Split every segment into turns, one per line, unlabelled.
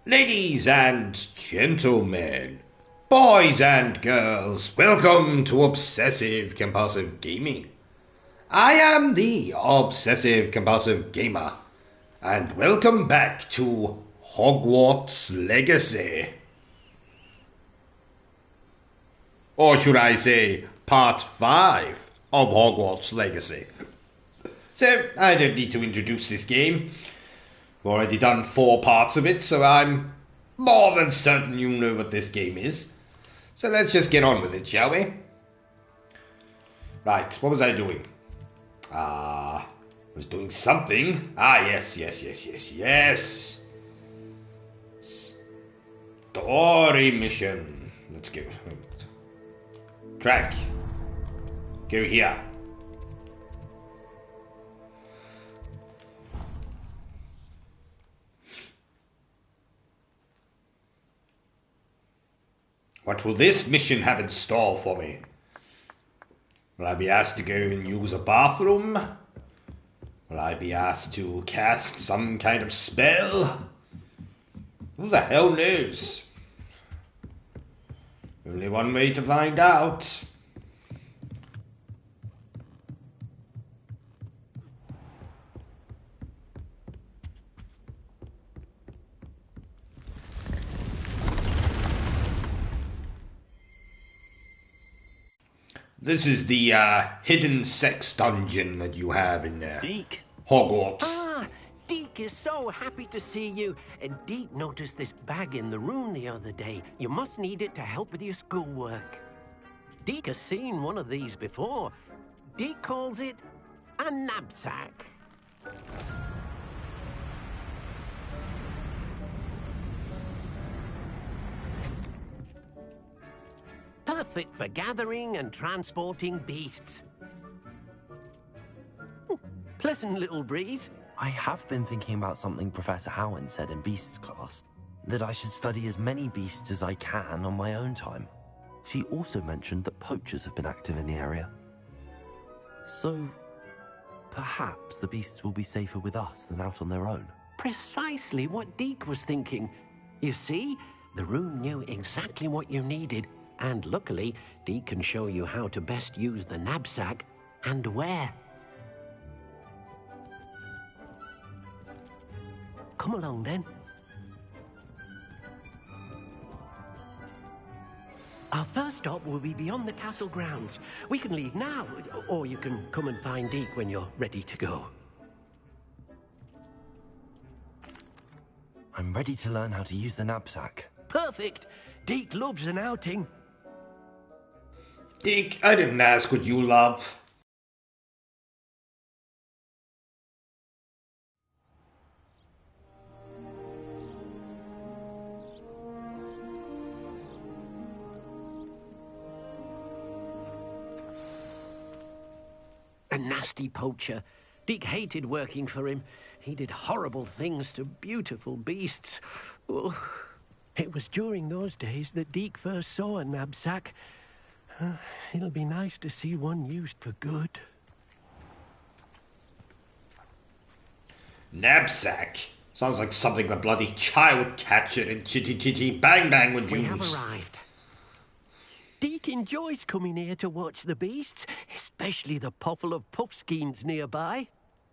Ladies and gentlemen, boys and girls, welcome to Obsessive Compulsive Gaming. I am the Obsessive Compulsive Gamer, and welcome back to Hogwarts Legacy. Or should I say, Part 5 of Hogwarts Legacy. So, I don't need to introduce this game. I've already done 4 parts of it, so I'm more than certain you know what this game is. So let's just get on with it, shall we? Right, what was I doing? I was doing something. Yes. Story mission. Let's go. Track. Go here. What will this mission have in store for me? Will I be asked to go and use a bathroom? Will I be asked to cast some kind of spell? Who the hell knows? Only one way to find out. This is the hidden sex dungeon that you have in there.
Deke.
Hogwarts.
Deke is so happy to see you. Deke noticed this bag in the room the other day. You must need it to help with your schoolwork. Deke has seen one of these before. Deke calls it a knapsack. Perfect for gathering and transporting beasts. Pleasant little breeze.
I have been thinking about something Professor Howard said in Beasts class, that I should study as many beasts as I can on my own time. She also mentioned that poachers have been active in the area. So, perhaps the beasts will be safer with us than out on their own.
Precisely what Deke was thinking. You see, the room knew exactly what you needed, and luckily, Deke can show you how to best use the knapsack and where. Come along, then. Our first stop will be beyond the castle grounds. We can leave now, or you can come and find Deke when you're ready to go.
I'm ready to learn how to use the knapsack.
Perfect! Deke loves an outing.
Deke, I didn't ask what you love.
A nasty poacher. Deke hated working for him. He did horrible things to beautiful beasts. Oh, it was during those days that Deke first saw a knapsack. It'll be nice to see one used for good.
Knapsack? Sounds like something the bloody child catcher in Chitty Chitty Bang Bang would use.
We have arrived. Deke enjoys coming here to watch the beasts, especially the puffle of puffskeins nearby.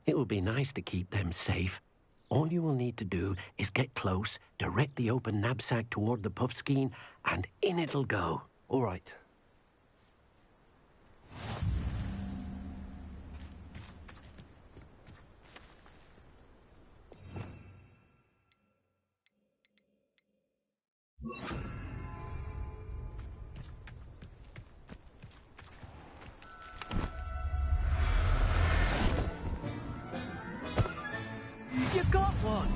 It will be nice to keep them safe. All you will need to do is get close, direct the open knapsack toward the puffskein, and in it'll go.
All right.
You got one!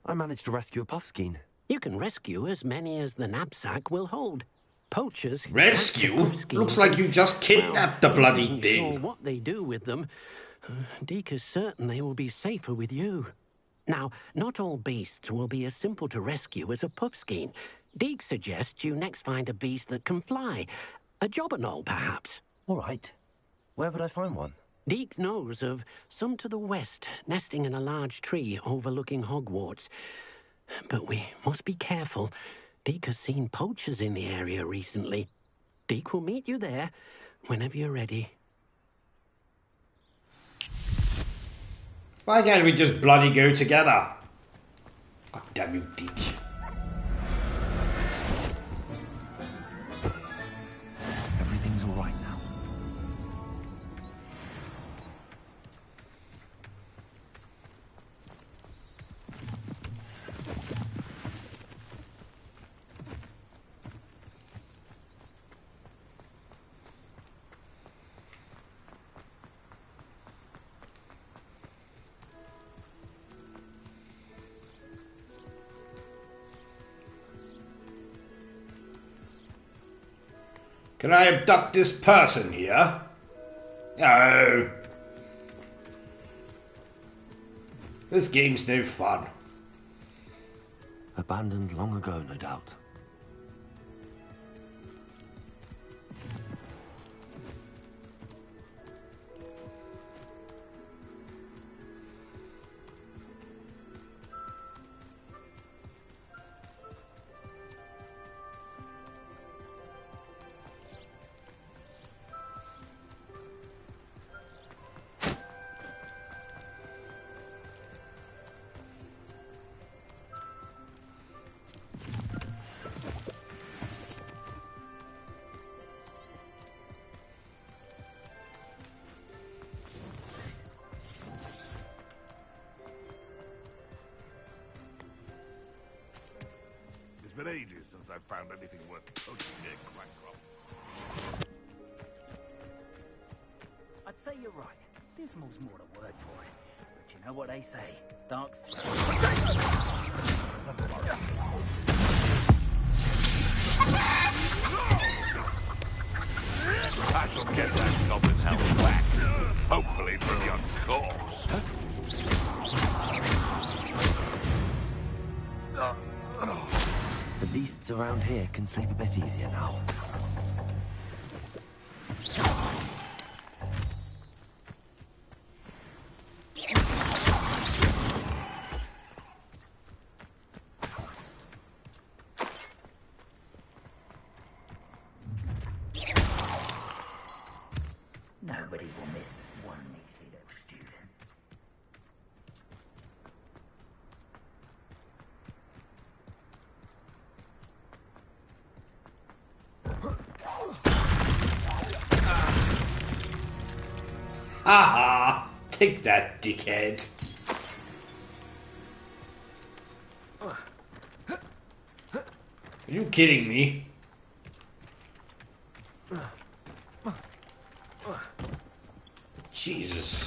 I managed to rescue a puffskein.
You can rescue as many as the knapsack will hold. Poachers...
Rescue? Looks like you just kidnapped the bloody thing.
Sure what they do with them. Deke is certain they will be safer with you. Now, not all beasts will be as simple to rescue as a puffskein. Deke suggests you next find a beast that can fly. A jobberknoll, perhaps.
All right. Where would I find one?
Deke knows of some to the west, nesting in a large tree overlooking Hogwarts. But we must be careful. Deke has seen poachers in the area recently. Deke will meet you there whenever you're ready.
Why can't we just bloody go together? God damn you, Deke.
Everything's all right now.
Can I abduct this person here? No. This game's no fun.
Abandoned long ago, no doubt.
It's been ages since I've found anything worth poaching a quack from.
I'd say you're right. Dismal's more the word for it. But you know what they say. Dark
I shall get that goblin's house back. Hopefully from your corpse.
The beasts around here can sleep a bit easier now.
Nobody will miss one measly little student.
Haha! Take that, dickhead. Are you kidding me? Jesus.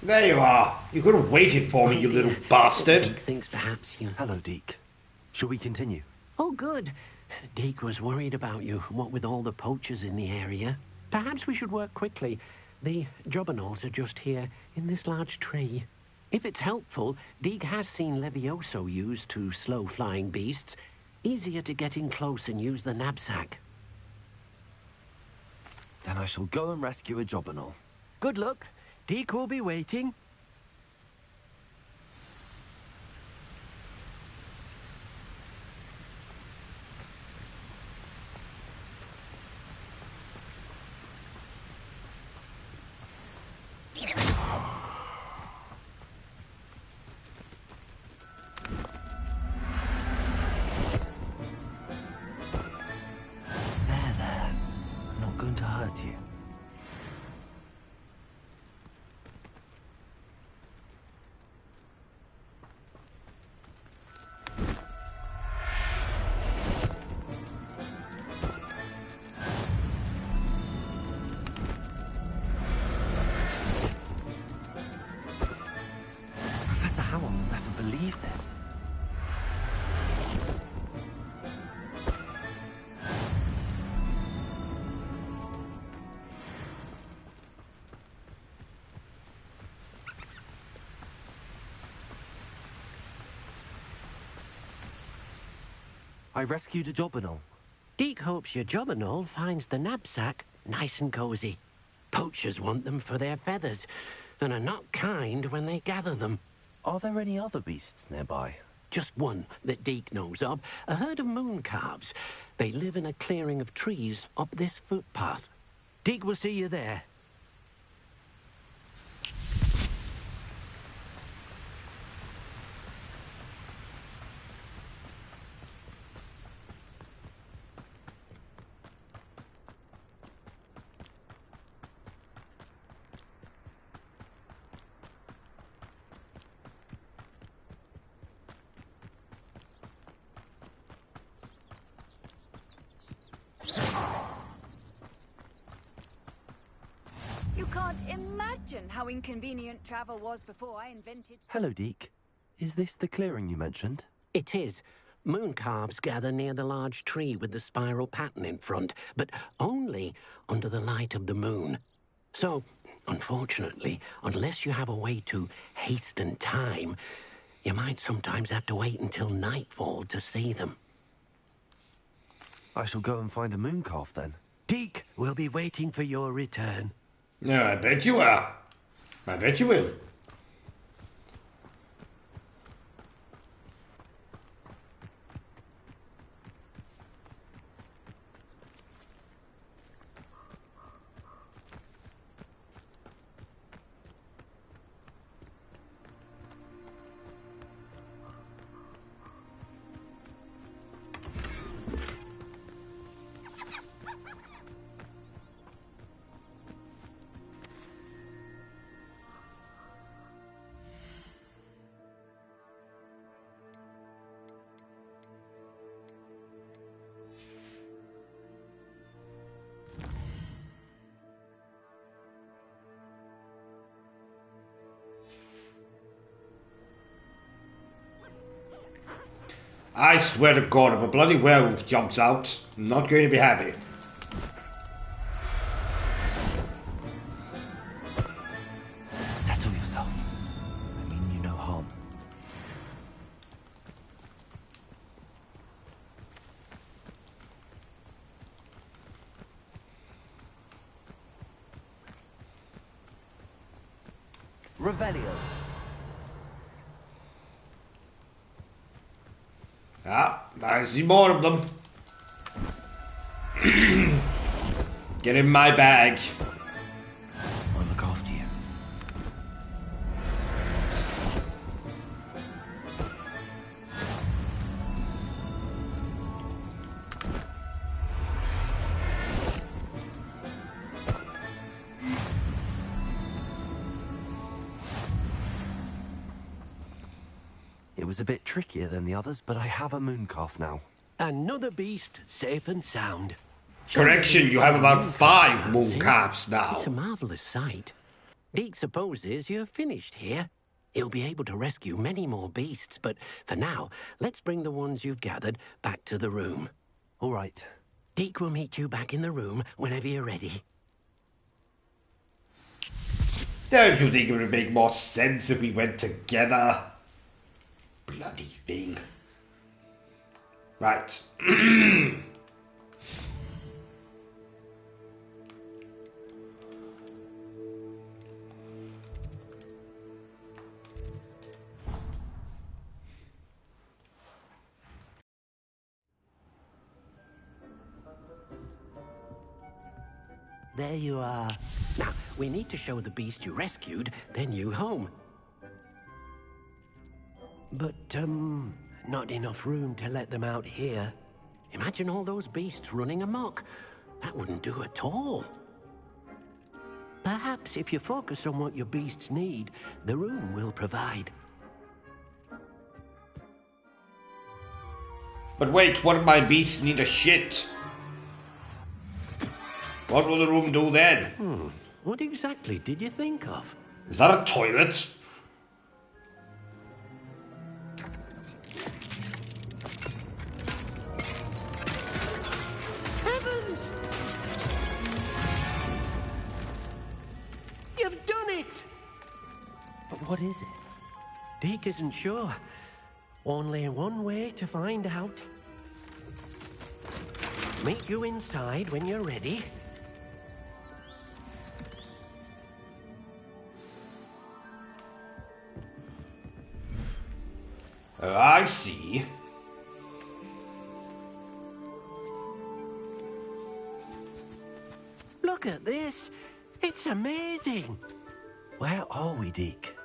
There you are. You could have waited for me, you little bastard.
Deke thinks perhaps you...
Hello, Deke. Shall we continue?
Oh, good. Deke was worried about you, what with all the poachers in the area. Perhaps we should work quickly. The jobberknolls are just here, in this large tree. If it's helpful, Deke has seen Levioso used to slow flying beasts. Easier to get in close and use the knapsack.
Then I shall go and rescue a jobberknoll.
Good luck. Deke will be waiting.
There. I'm not going to hurt you. believe this. I rescued a Jobberknoll.
Deke hopes your Jobberknoll finds the knapsack nice and cozy. Poachers want them for their feathers, and are not kind when they gather them.
Are there any other beasts nearby?
Just one that Deke knows of, a herd of moon calves. They live in a clearing of trees up this footpath. Deke will see you there.
You can't imagine how inconvenient travel was before I invented...
Hello, Deke. Is this the clearing you mentioned?
It is. Moon calves gather near the large tree with the spiral pattern in front, but only under the light of the moon. So, unfortunately, unless you have a way to hasten time, you might sometimes have to wait until nightfall to see them.
I shall go and find a moon calf then.
Deke will be waiting for your return.
No, I bet you are. I bet you will. I swear to God, if a bloody werewolf jumps out, I'm not going to be happy.
Settle yourself. I mean you no harm. Revelio.
Ah, I see more of them. Get in my bag.
I'll look after you. It was a bit trickier than the others, but I have a moon calf now.
Another beast, safe and sound.
Correction, you have about 5 moon calves now.
It's a marvelous sight. Deke supposes you're finished here. He'll be able to rescue many more beasts, but for now, let's bring the ones you've gathered back to the room.
All right.
Deke will meet you back in the room whenever you're ready.
Don't you think it would make more sense if we went together? Bloody thing. Right.
There you are. Now, we need to show the beast you rescued their new home. But, not enough room to let them out here. Imagine all those beasts running amok. That wouldn't do at all. Perhaps if you focus on what your beasts need, the room will provide.
But wait, what if my beasts need a shit? What will the room do then?
What exactly did you think of?
Is that a toilet?
What is it?
Deke isn't sure. Only one way to find out. Meet you inside when you're ready.
I see.
Look at this. It's amazing.
Where are we, Deke?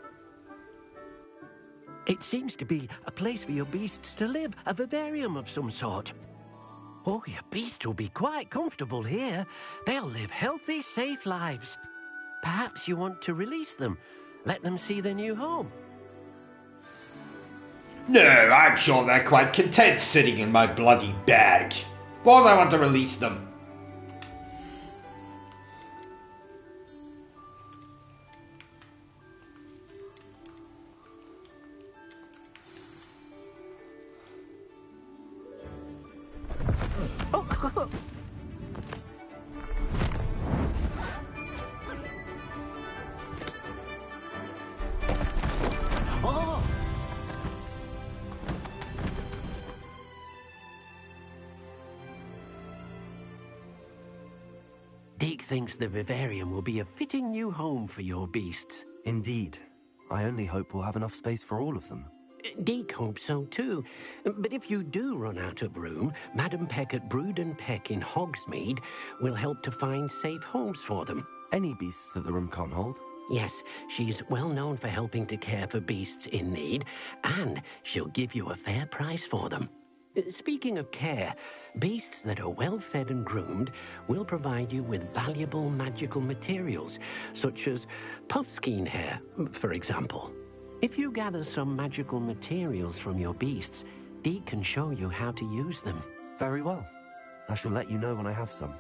It seems to be a place for your beasts to live, a vivarium of some sort. Oh, your beasts will be quite comfortable here. They'll live healthy, safe lives. Perhaps you want to release them, let them see their new home.
No, I'm sure they're quite content sitting in my bloody bag. Of course I want to release them.
Deke thinks the vivarium will be a fitting new home for your beasts.
Indeed. I only hope we'll have enough space for all of them.
Deke hopes so too. But if you do run out of room, Madam Peck at Brood and Peck in Hogsmeade will help to find safe homes for them.
Any beasts that the room can't hold?
Yes, she's well known for helping to care for beasts in need, and she'll give you a fair price for them. Speaking of care, beasts that are well fed and groomed will provide you with valuable magical materials, such as puffskein hair, for example. If you gather some magical materials from your beasts, Deke can show you how to use them.
Very well. I shall let you know when I have some.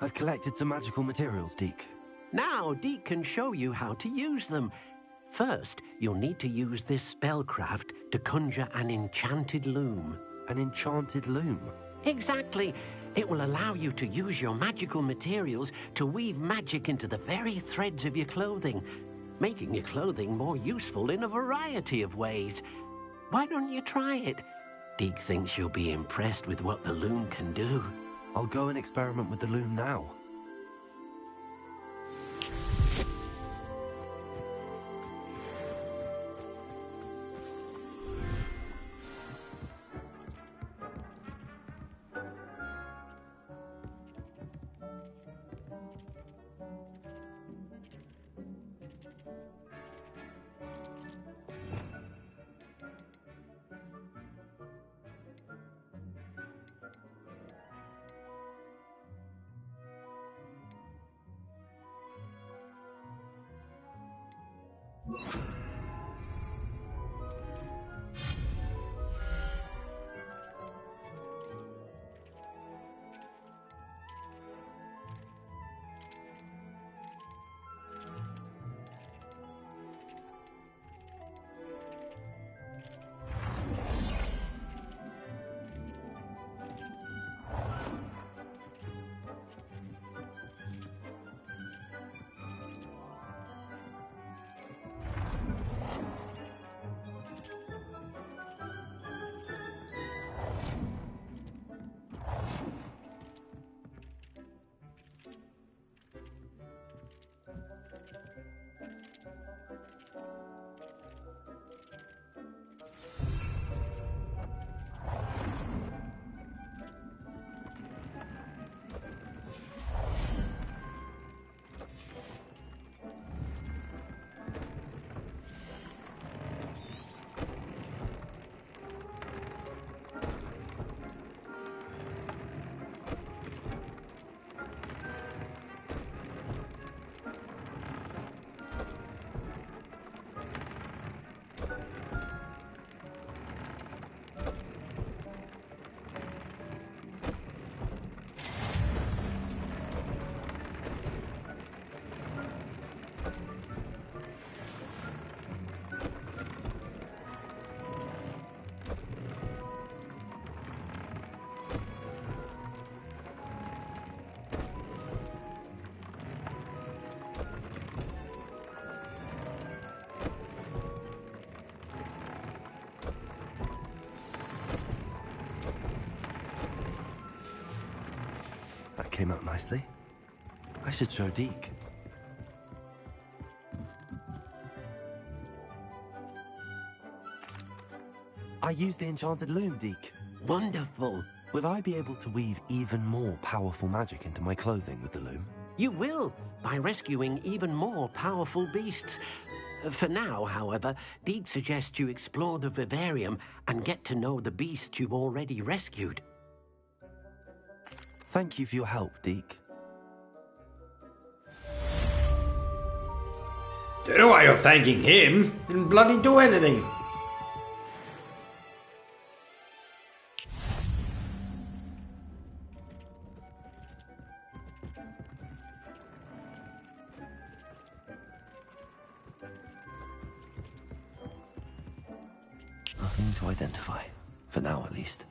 I've collected some magical materials, Deke.
Now, Deke can show you how to use them. First, you'll need to use this spellcraft to conjure an enchanted loom.
An enchanted loom?
Exactly. It will allow you to use your magical materials to weave magic into the very threads of your clothing, making your clothing more useful in a variety of ways. Why don't you try it? Deke thinks you'll be impressed with what the loom can do.
I'll go and experiment with the loom now. Came out nicely. I should show Deke. I used the enchanted loom, Deke.
Wonderful.
Will I be able to weave even more powerful magic into my clothing with the loom?
You will, by rescuing even more powerful beasts. For now, however, Deke suggests you explore the vivarium and get to know the beasts you've already rescued.
Thank you for your help, Deke.
Don't know why you're thanking him. Didn't bloody do anything.
Nothing to identify. For now, at least.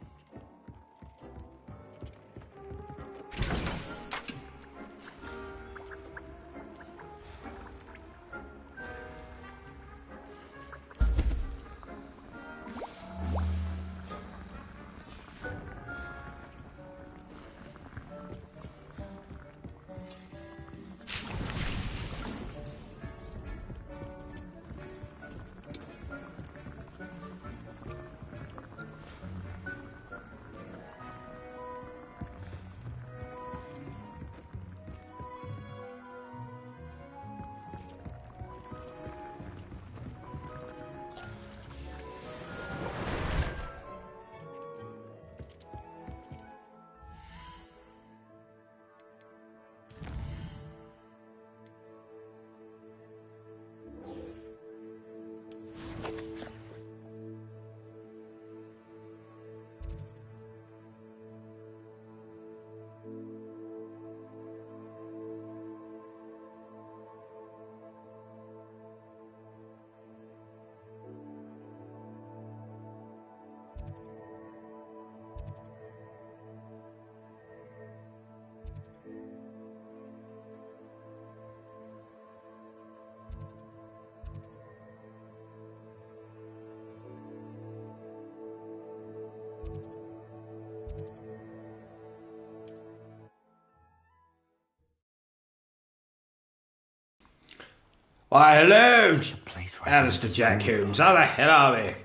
Why, hello,
place where I
Alistair
can
Jack
store
Holmes. How the hell are we?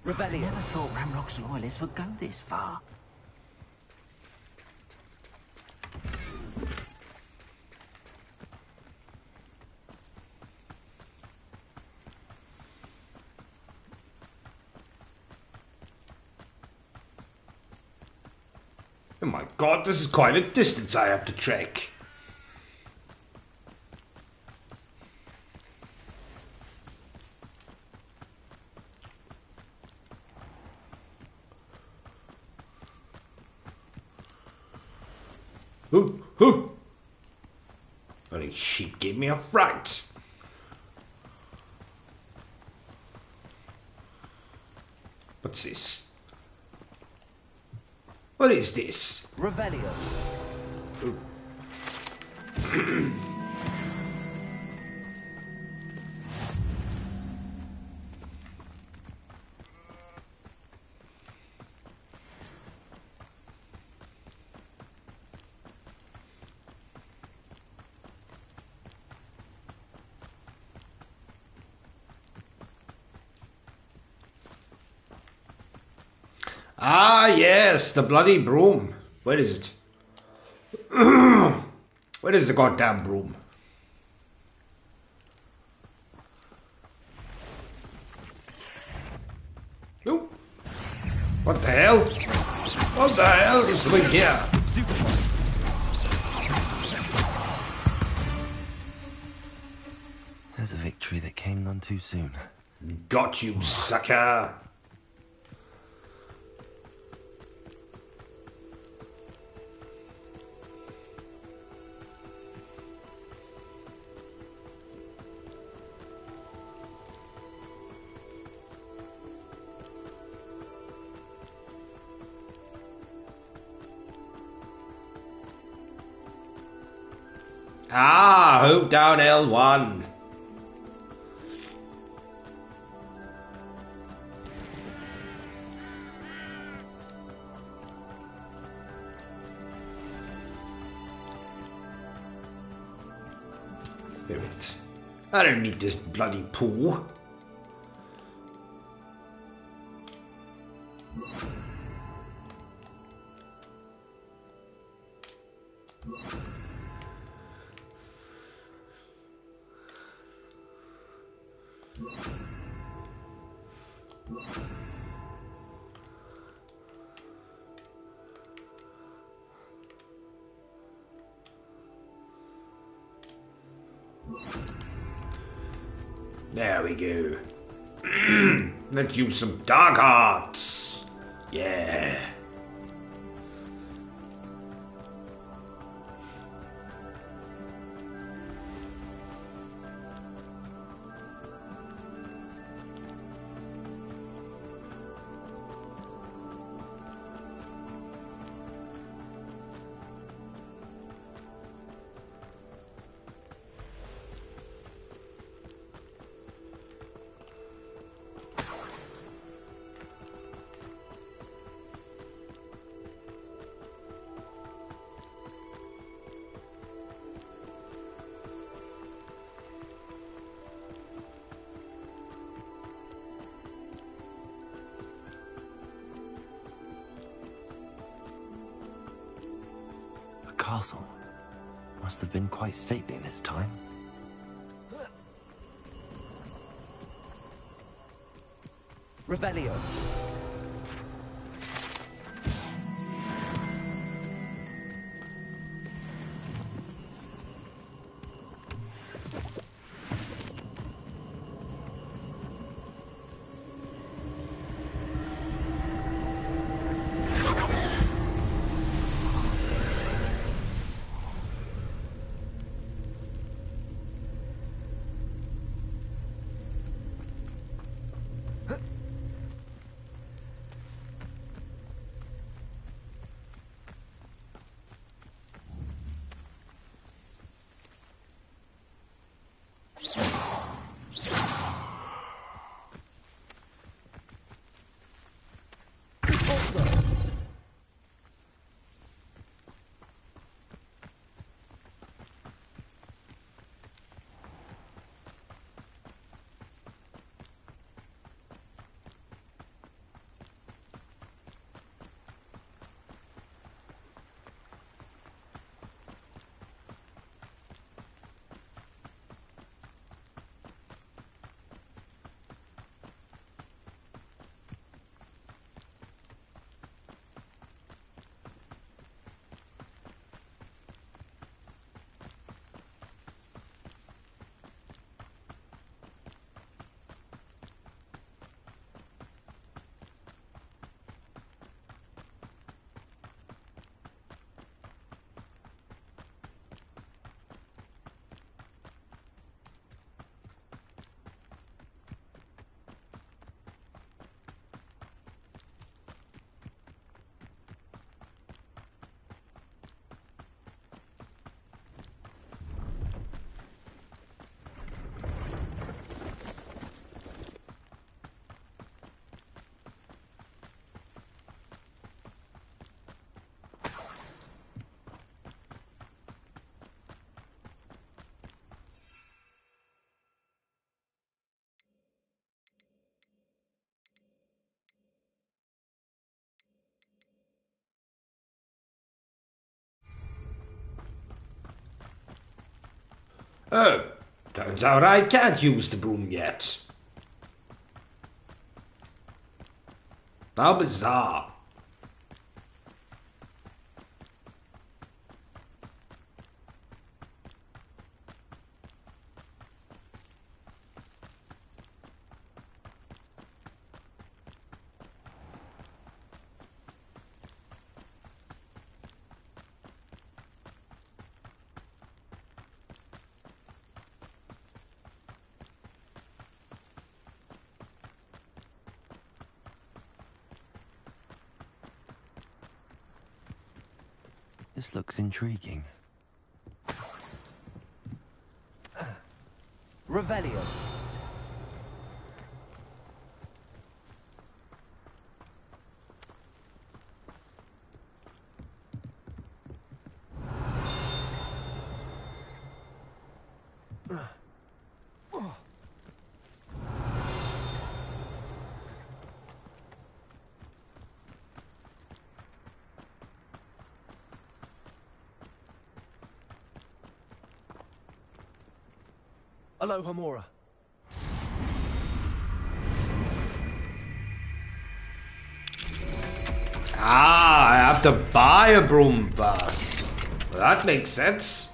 Revelio. Never thought Ramrock's loyalists would go this far.
Oh my god, this is quite a distance I have to trek. Hoo, hoo! Bloody sheep gave me a fright. What's this? What is this?
Revelio.
Ah, yes, the bloody broom. Where is it? Where is the goddamn broom? Oh, what the hell? What the hell is doing here?
There's a victory that came none too soon.
Got you, sucker. Ah, hope down L1. Damn it. I don't need this bloody pool. There we go. Let's use some dark arts. Yeah.
Castle must have been quite stately in its time.
Revelio.
Oh, turns out I can't use the broom yet. How bizarre.
This looks intriguing. Revelio. Aloha Mora.
Ah, I have to buy a broom first. Well, that makes sense.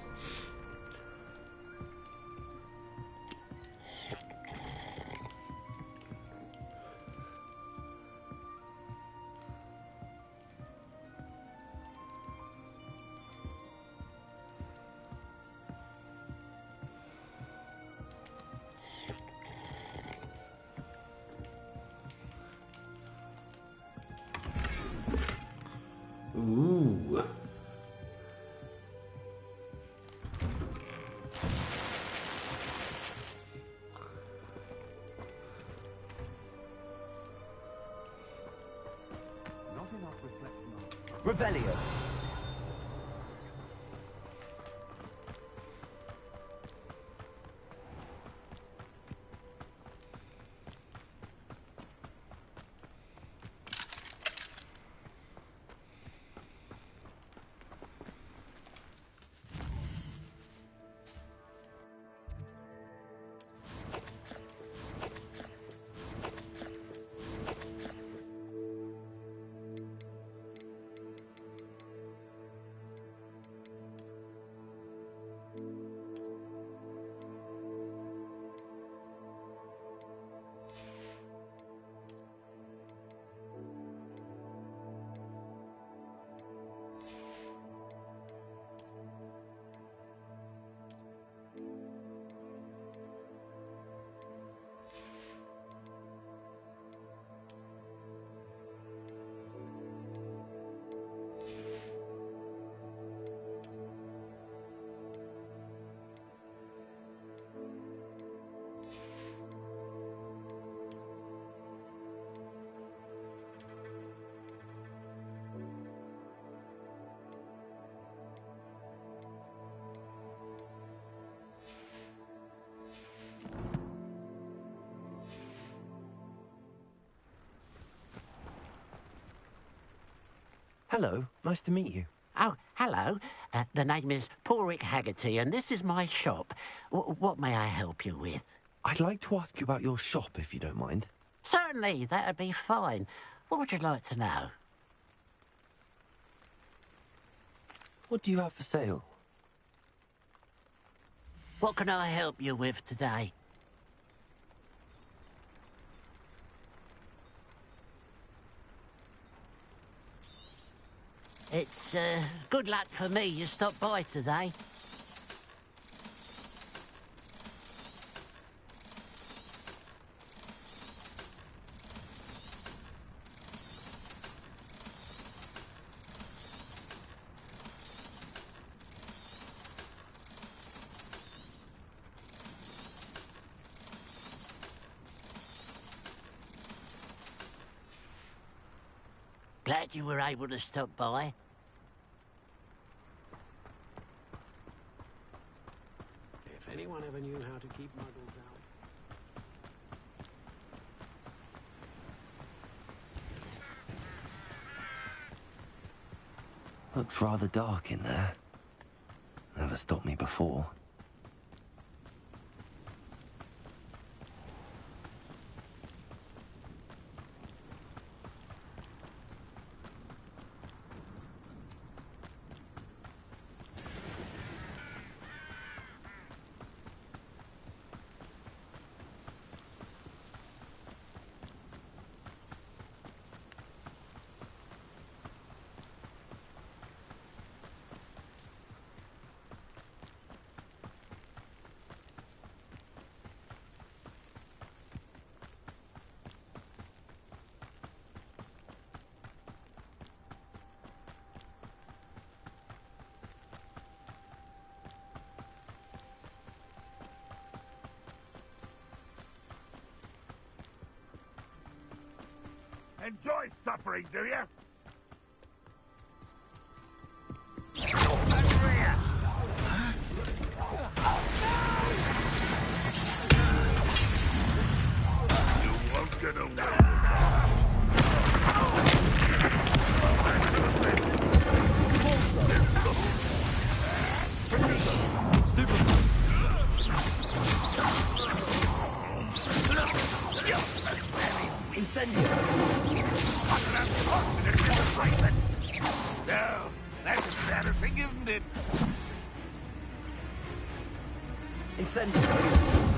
Ooh.
Not enough reflection on...
Revelio. Hello, nice to meet you.
Oh, hello. The name is Porrick Haggerty, and this is my shop. What may I help you with?
I'd like to ask you about your shop, if you don't mind.
Certainly, that'd be fine. What would you like to know?
What do you have for sale?
What can I help you with today? It's, good luck for me you stopped by today. Glad you were able to stop by.
If anyone ever knew how to keep muggles out.
Looks rather dark in there. Never stopped me before.
Enjoy suffering, do you? You won't get away.
Incendio!
No, that's embarrassing, isn't it?
Incendio!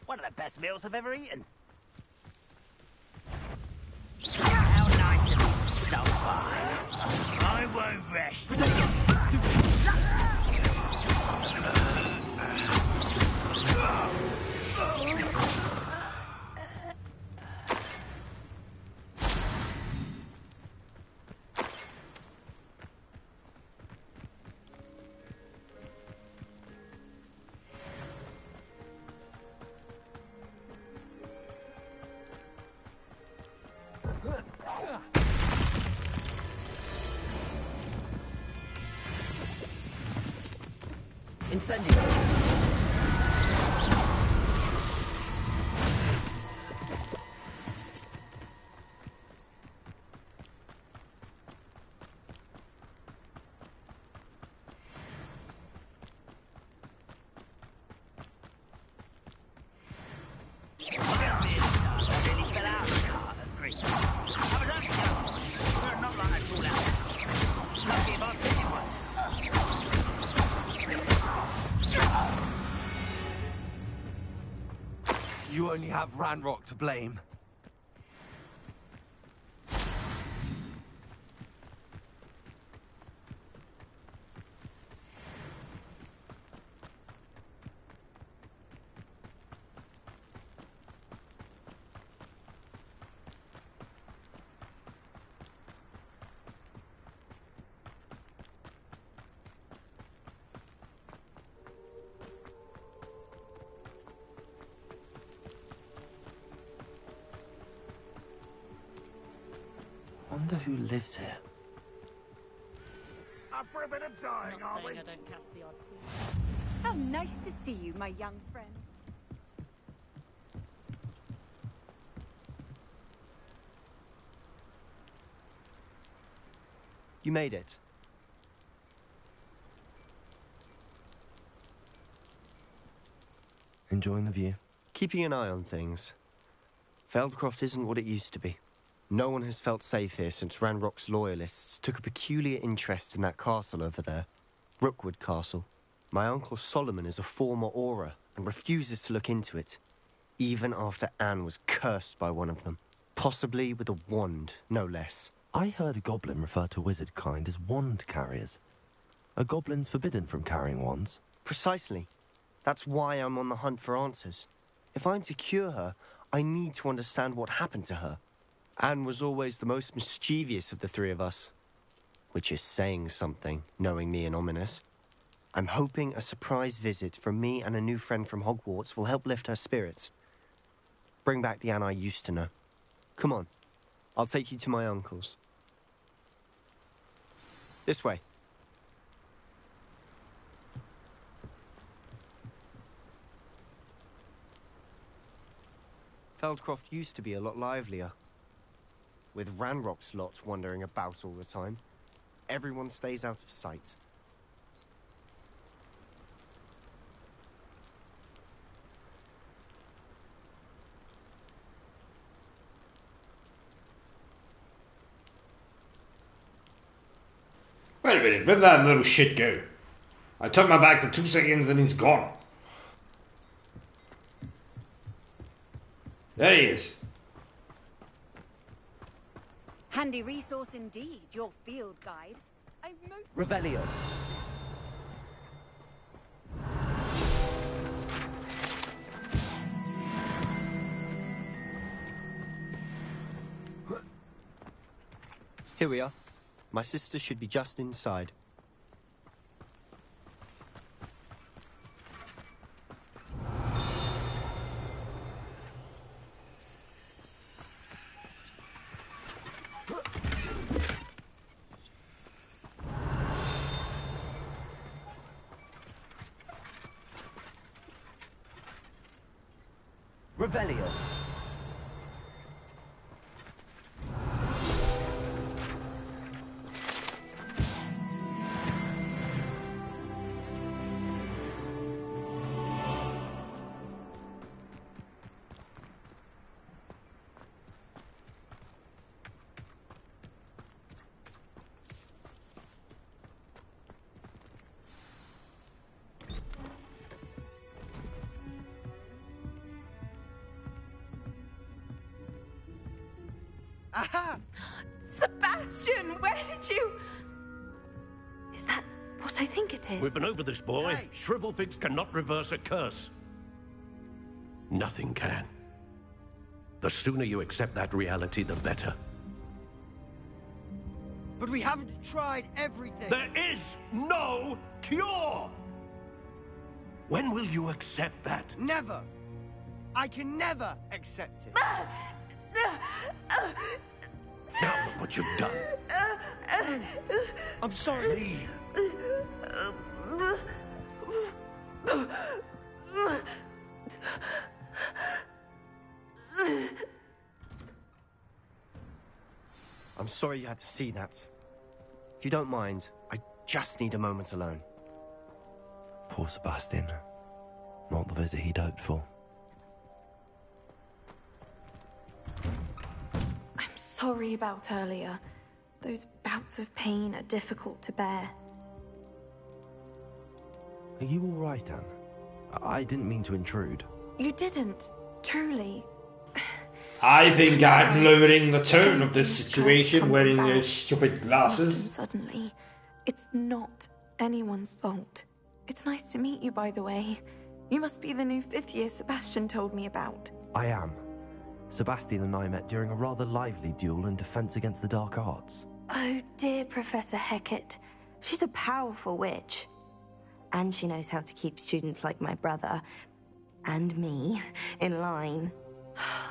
One of the best meals I've ever eaten. How nice of you, Starfire. I won't rest.
Incendio! You only have Ranrock to blame. Wonder who lives here.
Up for a bit of dying, are we?
How nice to see you, my young friend.
You made it.
Enjoying the view?
Keeping an eye on things. Feldcroft isn't what it used to be. No one has felt safe here since Ranrock's loyalists took a peculiar interest in that castle over there. Rookwood Castle. My uncle Solomon is a former Auror and refuses to look into it, even after Anne was cursed by one of them. Possibly with a wand, no less.
I heard a goblin refer to wizard kind as wand carriers. Are goblins forbidden from carrying wands?
Precisely. That's why I'm on the hunt for answers. If I'm to cure her, I need to understand what happened to her. Anne was always the most mischievous of the three of us. Which is saying something, knowing me and Ominous. I'm hoping a surprise visit from me and a new friend from Hogwarts will help lift her spirits. Bring back the Anne I used to know. Come on, I'll take you to my uncle's. This way. Feldcroft used to be a lot livelier. With Ranrock's lot wandering about all the time, everyone stays out of sight.
Wait a minute, where'd that little shit go? I turned my back for 2 seconds and he's gone. There he is.
Handy resource indeed, your field guide.
Revelio.
Here we are. My sister should be just inside.
Revelio.
Aha! Sebastian, where did you... Is that what I think it is?
We've been over this, boy.
Hey.
Shrivelfigs cannot reverse a curse. Nothing can. The sooner you accept that reality, the better.
But we haven't tried everything.
There is no cure! When will you accept that?
Never. I can never accept it.
Now look what you've done.
I'm sorry.
Leave.
I'm sorry you had to see that. If you don't mind, I just need a moment alone.
Poor Sebastian. Not the visit he'd hoped for.
I'm sorry about earlier. Those bouts of pain are difficult to bear.
Are you all right, Anne? I didn't mean to intrude.
You didn't, truly.
I think I'm lowering the tone of this situation wearing those stupid glasses.
Often suddenly, it's not anyone's fault. It's nice to meet you, by the way. You must be the new 5th year Sebastian told me about.
I am. Sebastian and I met during a rather lively duel in Defense Against the Dark Arts.
Oh dear, Professor Hecat. She's a powerful witch. And she knows how to keep students like my brother, and me, in line.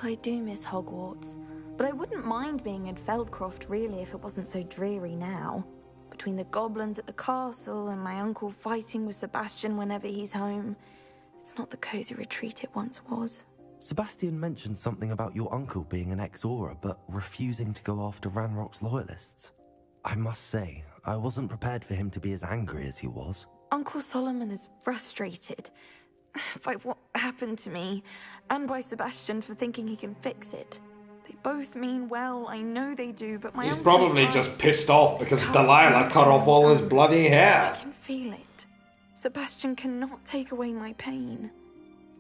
I do miss Hogwarts, but I wouldn't mind being in Feldcroft really if it wasn't so dreary now. Between the goblins at the castle and my uncle fighting with Sebastian whenever he's home, it's not the cozy retreat it once was.
Sebastian mentioned something about your uncle being an ex-Auror, but refusing to go after Ranrock's loyalists. I must say, I wasn't prepared for him to be as angry as he was.
Uncle Solomon is frustrated by what happened to me, and by Sebastian for thinking he can fix it. They both mean well, I know they do, but my
He's
uncle
probably
is right.
just pissed off because
His house
Delilah
can
cut
be
off all his
undone.
bloody
I
hair.
can feel it. Sebastian cannot take away my pain.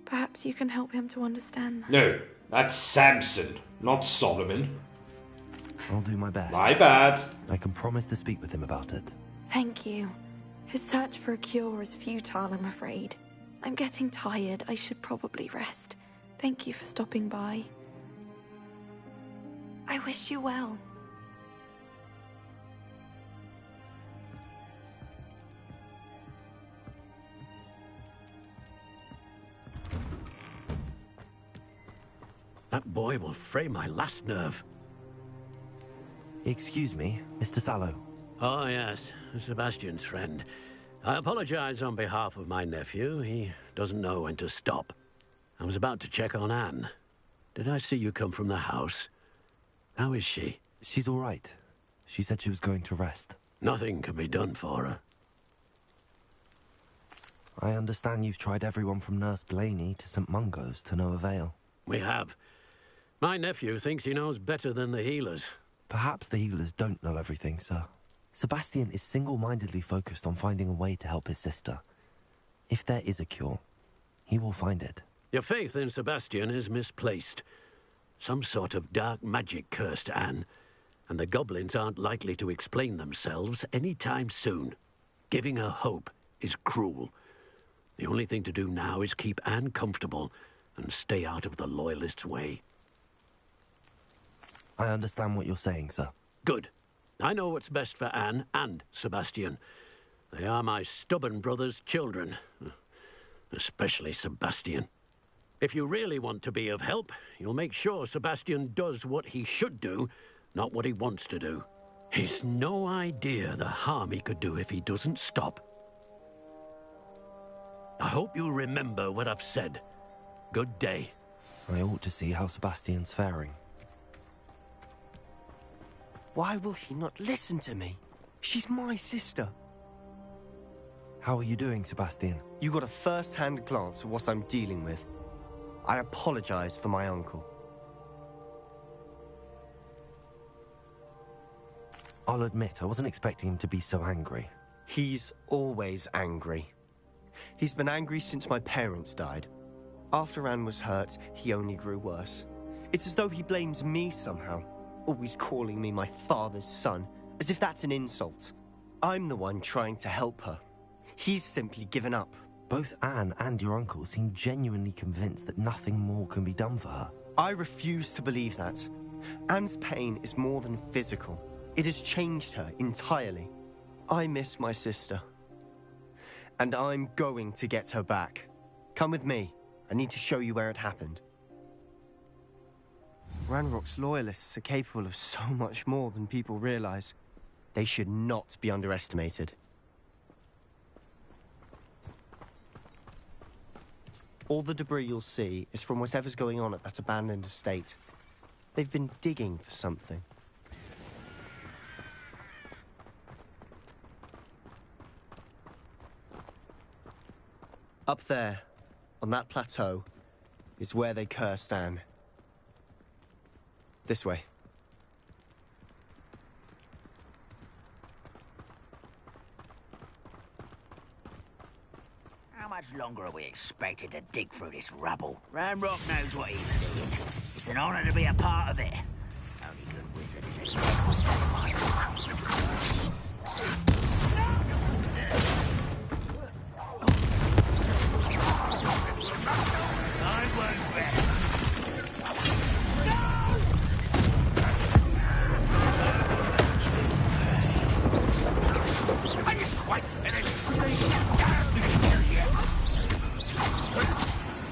Perhaps you can help him to understand that.
No, that's Samson, not Solomon.
I'll do my best.
My bad.
I can promise to speak with him about it.
Thank you. His search for a cure is futile, I'm afraid. I'm getting tired. I should probably rest. Thank you for stopping by. I wish you well.
That boy will fray my last nerve.
Excuse me, Mr. Sallow.
Oh, yes, Sebastian's friend. I apologize on behalf of my nephew. He doesn't know when to stop. I was about to check on Anne. Did I see you come from the house? How is she?
She's all right. She said she was going to rest.
Nothing can be done for her.
I understand you've tried everyone from Nurse Blaney to St. Mungo's to no avail.
We have. My nephew thinks he knows better than the healers.
Perhaps the healers don't know everything, sir. Sebastian is single-mindedly focused on finding a way to help his sister. If there is a cure, he will find it.
Your faith in Sebastian is misplaced. Some sort of dark magic cursed Anne, and the goblins aren't likely to explain themselves anytime soon. Giving her hope is cruel. The only thing to do now is keep Anne comfortable and stay out of the Loyalists' way.
I understand what you're saying, sir.
Good. I know what's best for Anne and Sebastian. They are my stubborn brother's children. Especially Sebastian. If you really want to be of help, you'll make sure Sebastian does what he should do, not what he wants to do. He's no idea the harm he could do if he doesn't stop. I hope you'll remember what I've said. Good day.
I ought to see how Sebastian's faring.
Why will he not listen to me? She's my sister.
How are you doing, Sebastian?
You got a first-hand glance at what I'm dealing with. I apologize for my uncle.
I'll admit, I wasn't expecting him to be so angry.
He's always angry. He's been angry since my parents died. After Anne was hurt, he only grew worse. It's as though he blames me somehow, always calling me my father's son, as if that's an insult. I'm the one trying to help her. He's simply given up.
Both Anne and your uncle seem genuinely convinced that nothing more can be done for her.
I refuse to believe that. Anne's pain is more than physical. It has changed her entirely. I miss my sister. And I'm going to get her back. Come with me. I need to show you where it happened. Ranrock's loyalists are capable of so much more than people realize. They should not be underestimated. All the debris you'll see is from whatever's going on at that abandoned estate. They've been digging for something. Up there, on that plateau, is where they cursed Anne. This way.
How much longer are we expected to dig through this rubble? Ranrock knows what he's doing. It's an honor to be a part of it. Only good wizard is a I won't rest. Are you quite finished?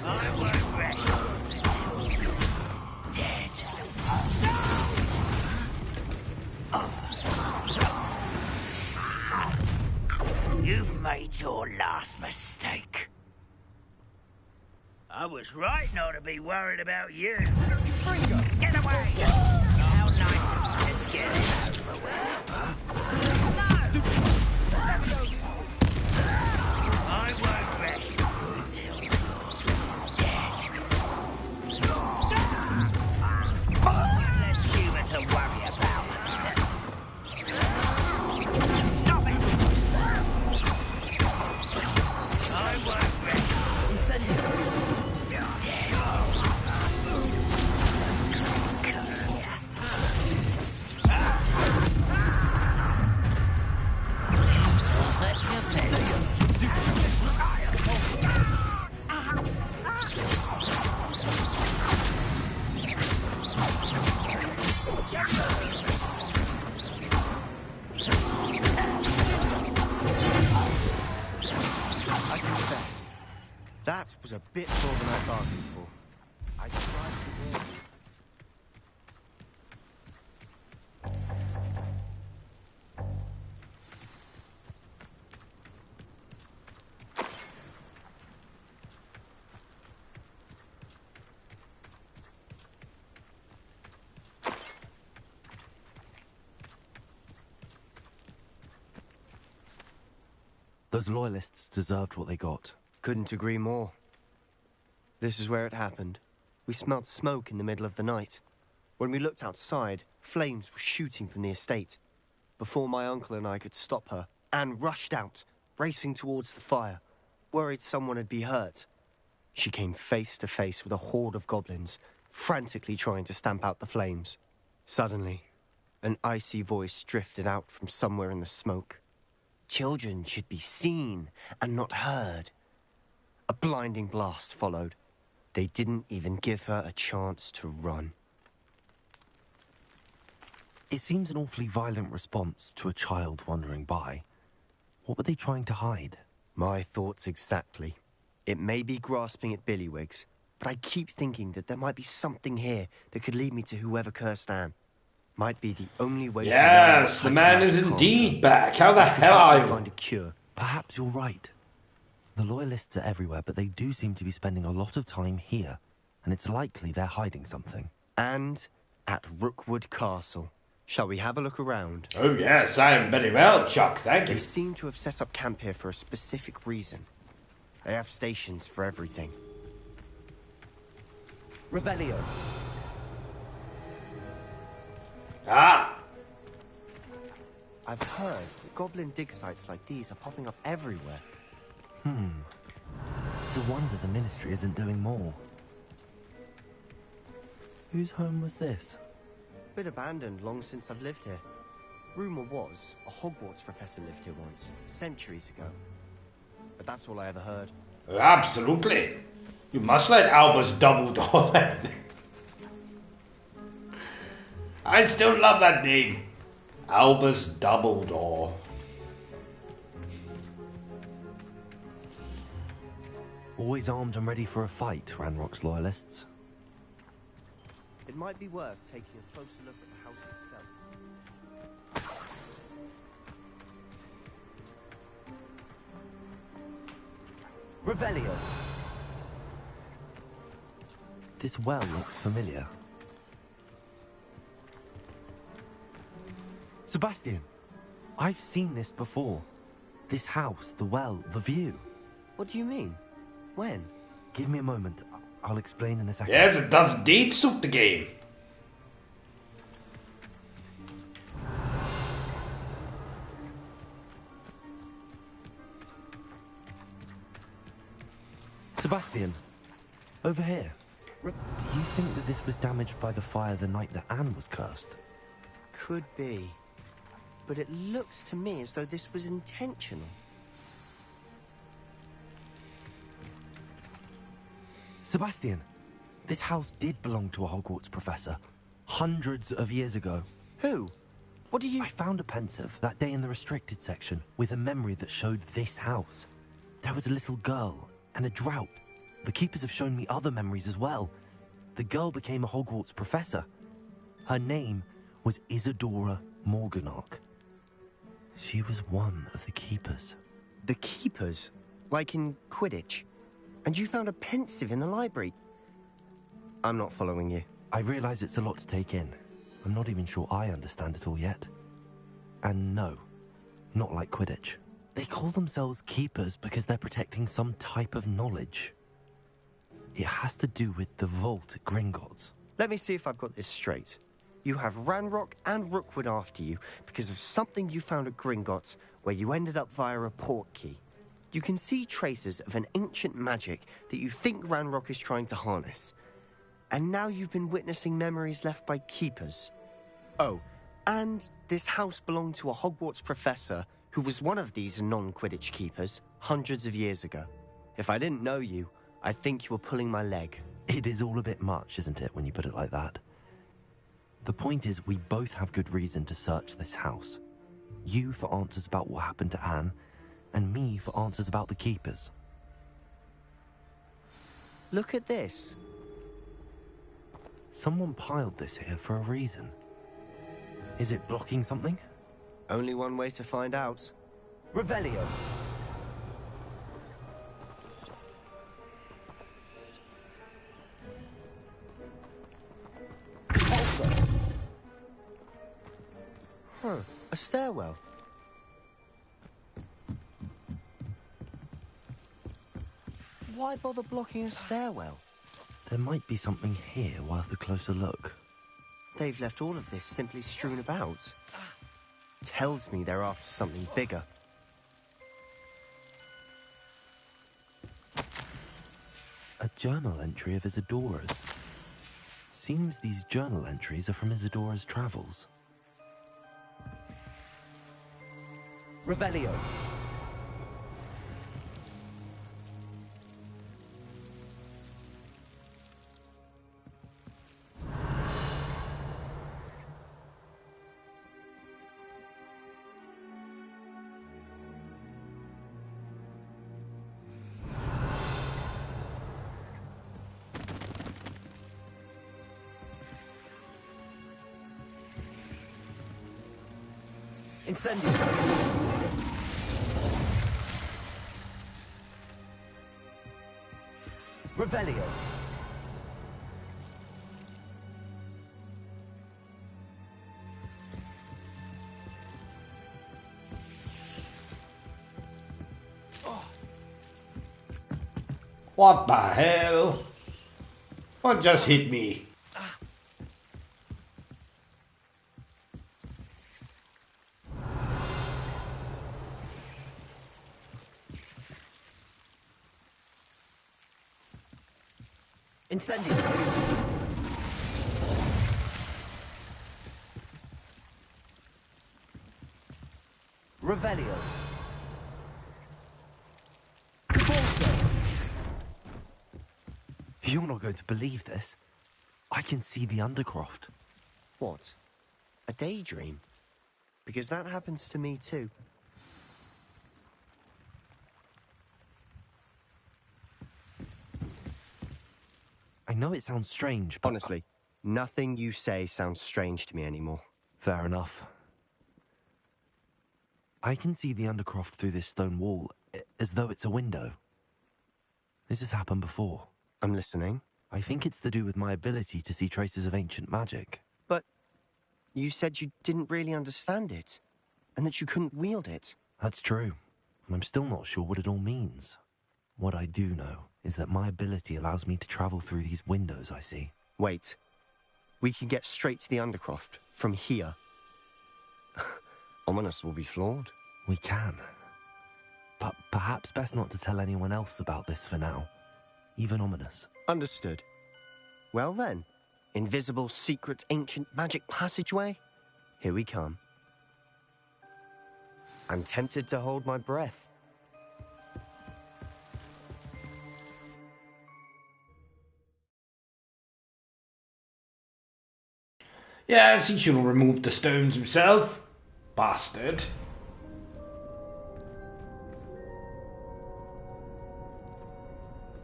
I won't rest. Dead. You've made your last mistake. I was right not to be worried about you. Get away! How nice of you to scare it over with. I won't rest until you're dead. Less human to worry about. Stop it! I won't rest. Send you.
That was a bit more than I bargained for. I tried to warn you.
Those loyalists deserved what they got.
Couldn't agree more. This is where it happened. We smelled smoke in the middle of the night. When we looked outside, flames were shooting from the estate. Before my uncle and I could stop her, Anne rushed out, racing towards the fire, worried someone had been hurt. She came face to face with a horde of goblins, frantically trying to stamp out the flames. Suddenly, an icy voice drifted out from somewhere in the smoke. Children should be seen and not heard. A blinding blast followed. They didn't even give her a chance to run.
It seems an awfully violent response to a child wandering by. What were they trying to hide?
My thoughts exactly. It may be grasping at Billywigs, but I keep thinking that there might be something here that could lead me to whoever cursed Anne. Might be the only way to know.
Yes, the man is indeed back. How the hell are you?
Find a cure.
Perhaps you're right. The loyalists are everywhere, but they do seem to be spending a lot of time here, and it's likely they're hiding something.
And at Rookwood Castle. Shall we have a look around?
Oh yes, I am very well, Chuck, thank you.
They seem to have set up camp here for a specific reason. They have stations for everything.
Revelio.
Ah!
I've heard that goblin dig sites like these are popping up everywhere.
It's a wonder the Ministry isn't doing more. Whose home was this?
Been abandoned long since I've lived here. Rumour was a Hogwarts professor lived here once, centuries ago. But that's all I ever heard.
Absolutely. You must let Albus Dumbledore in. I still love that name. Albus Dumbledore.
Always armed and ready for a fight, Ranrock's loyalists.
It might be worth taking a closer look at the house itself.
Revelio. This well looks familiar. Sebastian, I've seen this before. This house, the well, the view.
What do you mean? When?
Give me a moment. I'll explain in a second.
Yes, it does indeed suit the game.
Sebastian, over here. Do you think that this was damaged by the fire the night that Anne was cursed?
Could be. But it looks to me as though this was intentional.
Sebastian, this house did belong to a Hogwarts professor. Hundreds of years ago.
Who? What do you...
I found a pensive that day in the restricted section with a memory that showed this house. There was a little girl and a drought. The keepers have shown me other memories as well. The girl became a Hogwarts professor. Her name was Isadora Morganach. She was one of the keepers.
The keepers? Like in Quidditch? And you found a pensive in the library? I'm not following you.
I realize it's a lot to take in. I'm not even sure I understand it all yet. And no, not like Quidditch. They call themselves keepers because they're protecting some type of knowledge. It has to do with the vault at Gringotts.
Let me see if I've got this straight. You have Ranrock and Rookwood after you because of something you found at Gringotts where you ended up via a port key. You can see traces of an ancient magic that you think Ranrock is trying to harness. And now you've been witnessing memories left by keepers. Oh, and this house belonged to a Hogwarts professor who was one of these non-Quidditch keepers hundreds of years ago. If I didn't know you, I'd think you were pulling my leg.
It is all a bit much, isn't it, when you put it like that? The point is, we both have good reason to search this house. You for answers about what happened to Anne, and me for answers about the keepers.
Look at this.
Someone piled this here for a reason. Is it blocking something?
Only one way to find out.
Revelio.
Huh, a stairwell. Why bother blocking a stairwell?
There might be something here worth a closer look.
They've left all of this simply strewn about. Tells me they're after something bigger.
A journal entry of Isadora's. Seems these journal entries are from Isadora's travels.
Revelio. Incendio. Revelio.
What the hell? What just hit me?
Incendio. Revelio.
You're not going to believe this. I can see the Undercroft.
What? A daydream? Because that happens to me too.
I know it sounds strange, but...
Honestly, nothing you say sounds strange to me anymore.
Fair enough. I can see the Undercroft through this stone wall, as though it's a window. This has happened before.
I'm listening.
I think it's to do with my ability to see traces of ancient magic.
But you said you didn't really understand it, and that you couldn't wield it.
That's true, and I'm still not sure what it all means. What I do know is that my ability allows me to travel through these windows I see.
Wait. We can get straight to the Undercroft from here. Ominous will be floored.
We can. But perhaps best not to tell anyone else about this for now. Even Ominous.
Understood. Well then, invisible, secret, ancient magic passageway? Here we come. I'm tempted to hold my breath.
Yes, he should have removed the stones himself. Bastard.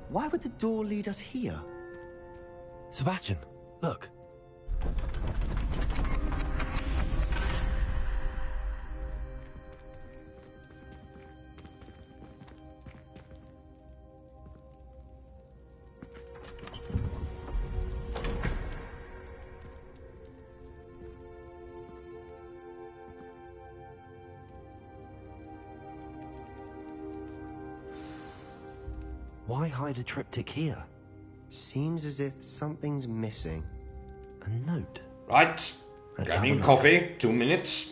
Why would the door lead us here?
Sebastian, look. Why hide a triptych here?
Seems as if something's missing.
A note.
Right. Grabbing coffee. 2 minutes.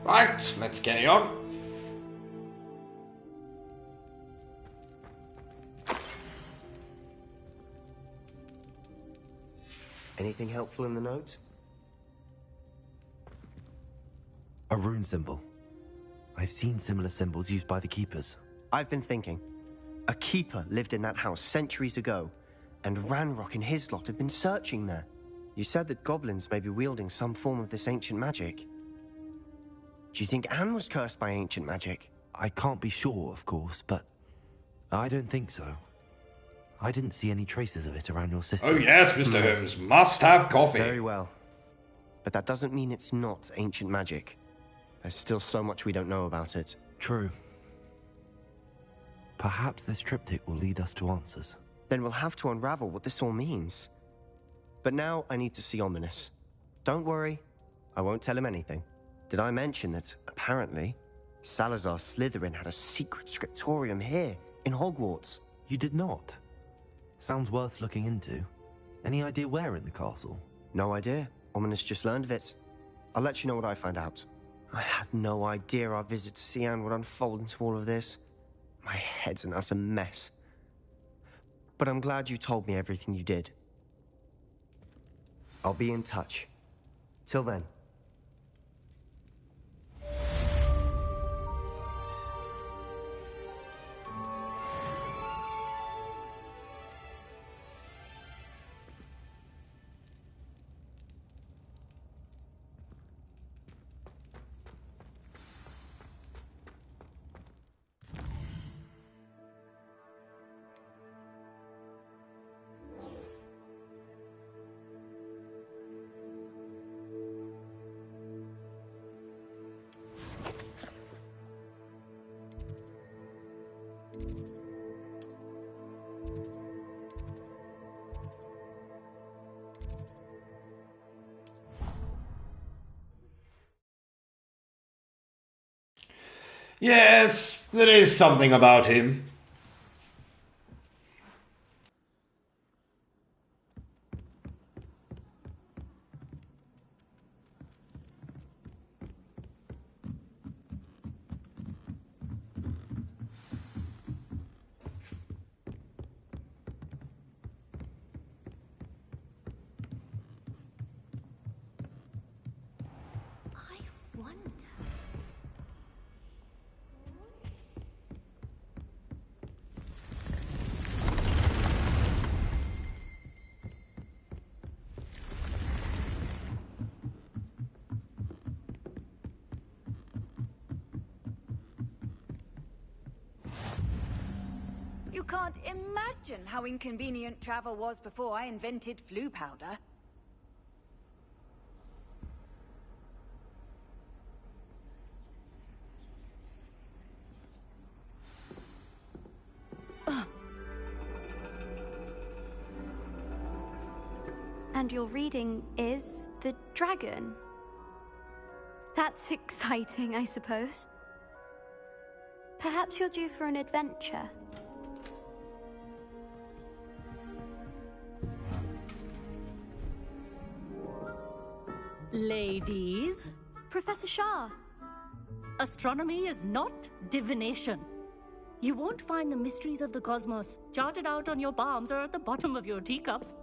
Right, let's carry on.
Anything helpful in the note?
A rune symbol. I've seen similar symbols used by the keepers.
I've been thinking. A keeper lived in that house centuries ago, and Ranrock and his lot have been searching there. You said that goblins may be wielding some form of this ancient magic. Do you think Anne was cursed by ancient magic?
I can't be sure, of course, but I don't think so. I didn't see any traces of it around your sister.
Oh yes, Mr. Holmes, must have coffee.
Very well. But that doesn't mean it's not ancient magic. There's still so much we don't know about it.
True. Perhaps this triptych will lead us to answers.
Then we'll have to unravel what this all means. But now I need to see Ominous. Don't worry, I won't tell him anything. Did I mention that, apparently, Salazar Slytherin had a secret scriptorium here, in Hogwarts?
You did not? Sounds worth looking into. Any idea where in the castle?
No idea. Ominous just learned of it. I'll let you know what I find out. I had no idea our visit to Sian would unfold into all of this. My head's an utter mess. But I'm glad you told me everything you did. I'll be in touch. Till then.
Yes, there is something about him.
You can't imagine how inconvenient travel was before I invented flu powder.
And your reading is the dragon. That's exciting, I suppose. Perhaps you're due for an adventure.
Ladies,
Professor Shah.
astronomy is not divination. You won't find the mysteries of the cosmos charted out on your palms or at the bottom of your teacups.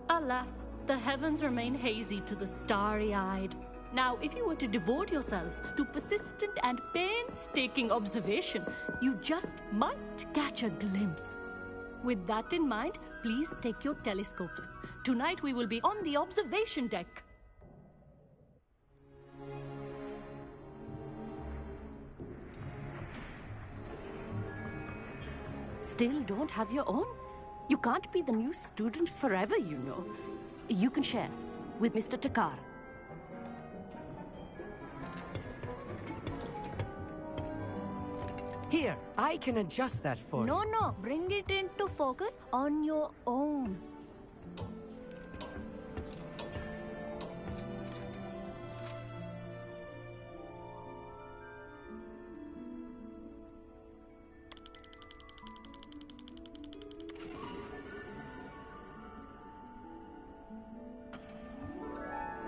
Alas, the heavens remain hazy to the starry-eyed. Now, if you were to devote yourselves to persistent and painstaking observation, you just might catch a glimpse. With that in mind, please take your telescopes. Tonight we will be on the observation deck. Still don't have your own? You can't be the new student forever, you know. You can share with Mr. Takar.
Here, I can adjust that for you.
No, bring it into focus on your own.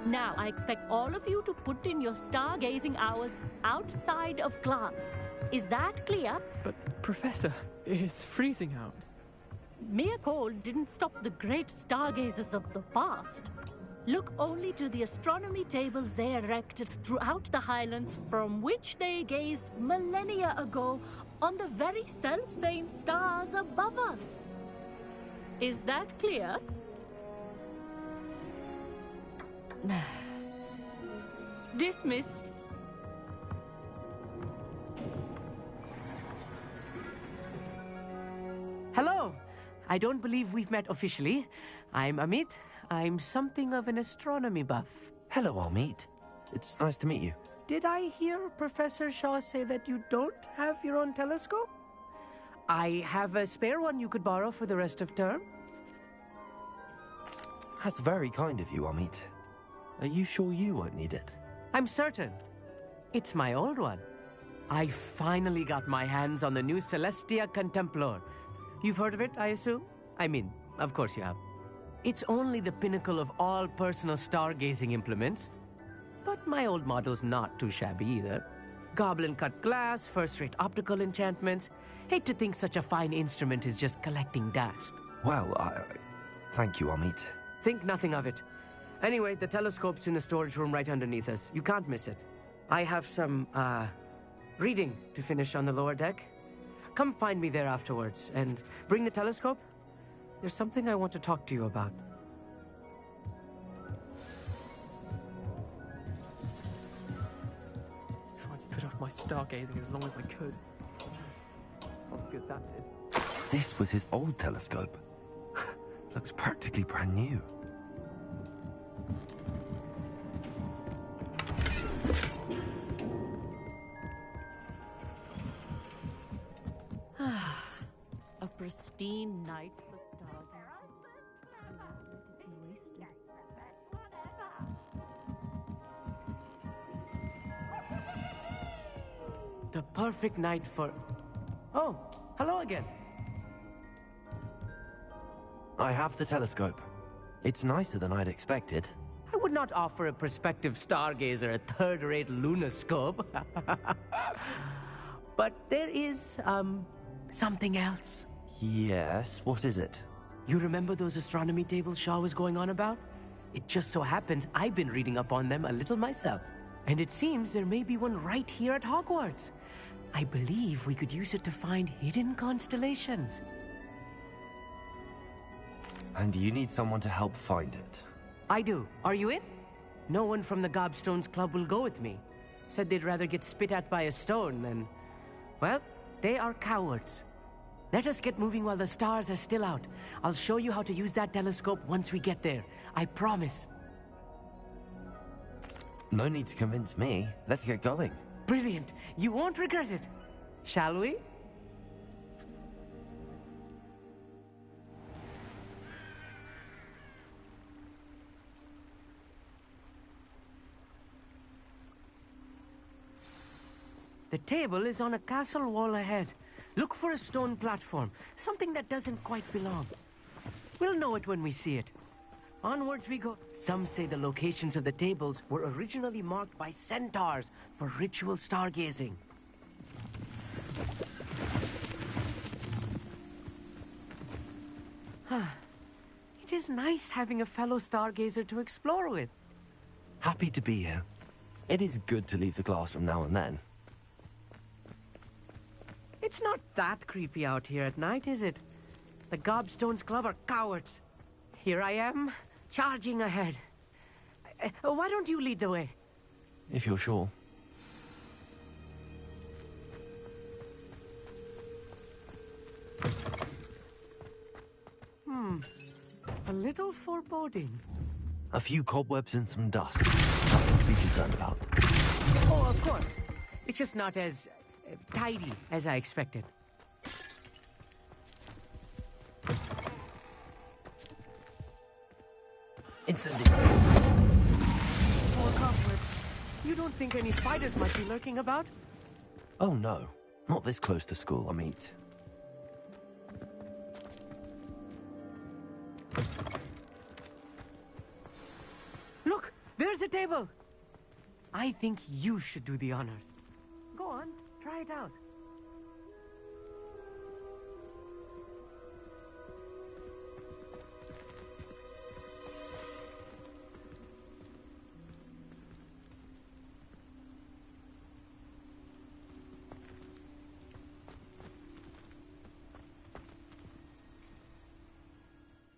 Now, I expect all of you to put in your stargazing hours outside of class. Is that clear?
But, Professor, it's freezing out.
Mere cold didn't stop the great stargazers of the past. Look only to the astronomy tables they erected throughout the Highlands from which they gazed millennia ago on the very self-same stars above us. Is that clear? Dismissed.
Hello. I don't believe we've met officially. I'm Amit. I'm something of an astronomy buff.
Hello, Amit. It's nice to meet you.
Did I hear Professor Shaw say that you don't have your own telescope? I have a spare one you could borrow for the rest of term.
That's very kind of you, Amit. Are you sure you won't need it?
I'm certain. It's my old one. I finally got my hands on the new Celestia Contemplar. You've heard of it, I assume? I mean, of course you have. It's only the pinnacle of all personal stargazing implements. But my old model's not too shabby either. Goblin-cut glass, first-rate optical enchantments. Hate to think such a fine instrument is just collecting dust.
Well, thank you, Amit.
Think nothing of it. Anyway, the telescope's in the storage room right underneath us. You can't miss it. I have some, reading to finish on the lower deck. Come find me there afterwards, and bring the telescope. There's something I want to talk to you about.
Trying to put off my stargazing as long as I could. How good that is.
This was his old telescope. Looks practically brand new.
A pristine night for stargazing.
The perfect night for... Oh, hello again.
I have the telescope. It's nicer than I'd expected.
I would not offer a prospective stargazer a third-rate lunoscope. But there is, something else.
Yes, what is it?
You remember those astronomy tables Shaw was going on about? It just so happens I've been reading up on them a little myself. And it seems there may be one right here at Hogwarts. I believe we could use it to find hidden constellations.
And you need someone to help find it.
I do. Are you in? No one from the Gobstones Club will go with me. Said they'd rather get spit at by a stone than... Well, they are cowards. Let us get moving while the stars are still out. I'll show you how to use that telescope once we get there. I promise.
No need to convince me. Let's get going.
Brilliant. You won't regret it. Shall we? The table is on a castle wall ahead. Look for a stone platform, something that doesn't quite belong. We'll know it when we see it. Onwards we go. Some say the locations of the tables were originally marked by centaurs for ritual stargazing. It is nice having a fellow stargazer to explore with.
Happy to be here. It is good to leave the classroom now and then.
It's not that creepy out here at night, is it? The Gobstones Club are cowards. Here I am, charging ahead. Why don't you lead the way?
If you're sure.
A little foreboding.
A few cobwebs and some dust. Nothing to be concerned about.
Oh, of course. It's just not as tidy as I expected.
Incendiary.
Poor cobwebs. You don't think any spiders might be lurking about?
Oh no, not this close to school, Amit.
Look, there's a table. I think you should do the honors. Go on, try it out.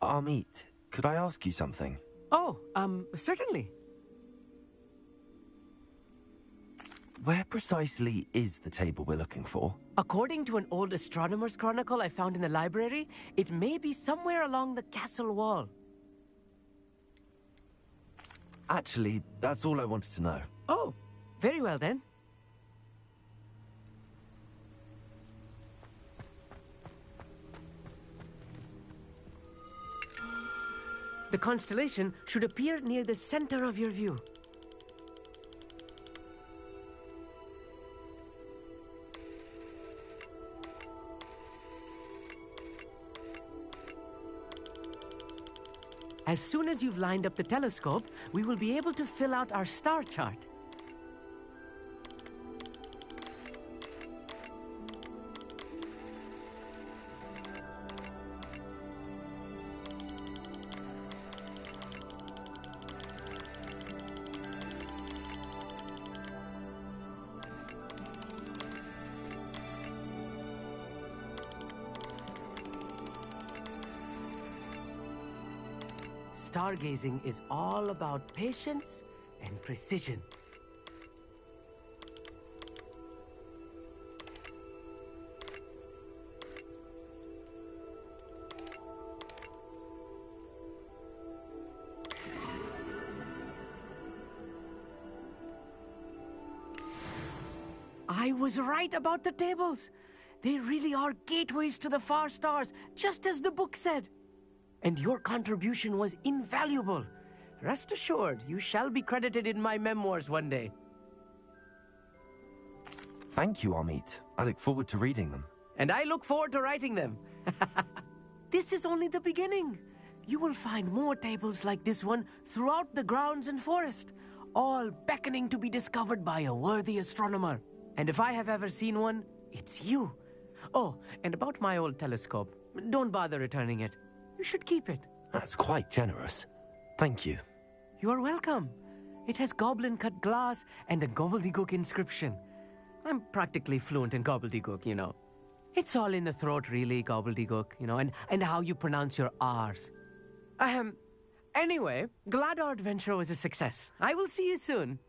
Amit, could I ask you something?
Oh, certainly.
Where precisely is the table we're looking for?
According to an old astronomer's chronicle I found in the library, it may be somewhere along the castle wall.
Actually, that's all I wanted to know.
Oh, very well then. The constellation should appear near the center of your view. As soon as you've lined up the telescope, we will be able to fill out our star chart. Stargazing is all about patience and precision. I was right about the tables. They really are gateways to the far stars, just as the book said. And your contribution was invaluable. Rest assured, you shall be credited in my memoirs one day.
Thank you, Amit. I look forward to reading them.
And I look forward to writing them. This is only the beginning. You will find more tables like this one throughout the grounds and forest, all beckoning to be discovered by a worthy astronomer. And if I have ever seen one, it's you. Oh, and about my old telescope, don't bother returning it. You should keep it.
That's quite generous. Thank you.
You are welcome. It has goblin-cut glass and a gobbledygook inscription. I'm practically fluent in gobbledygook, you know. It's all in the throat, really, gobbledygook, you know, and how you pronounce your R's. Anyway, glad our adventure was a success. I will see you soon.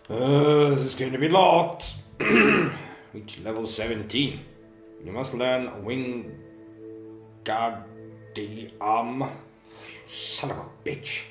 This is going to be locked. Reach level 17. You must learn Wingardium. You son of a bitch.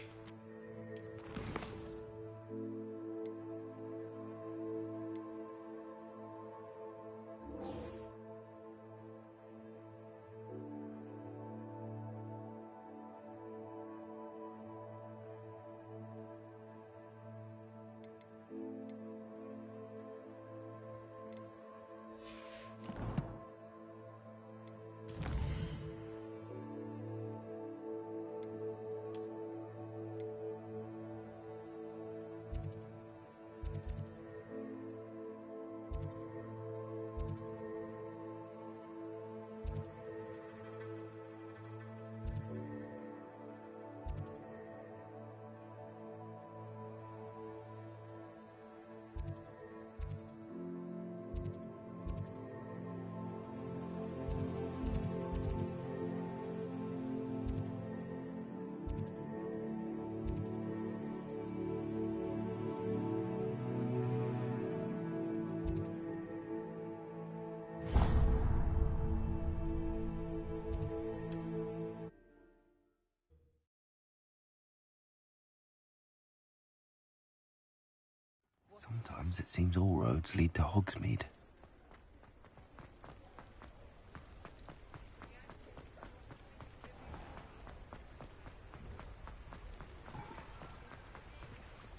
Sometimes it seems all roads lead to Hogsmeade.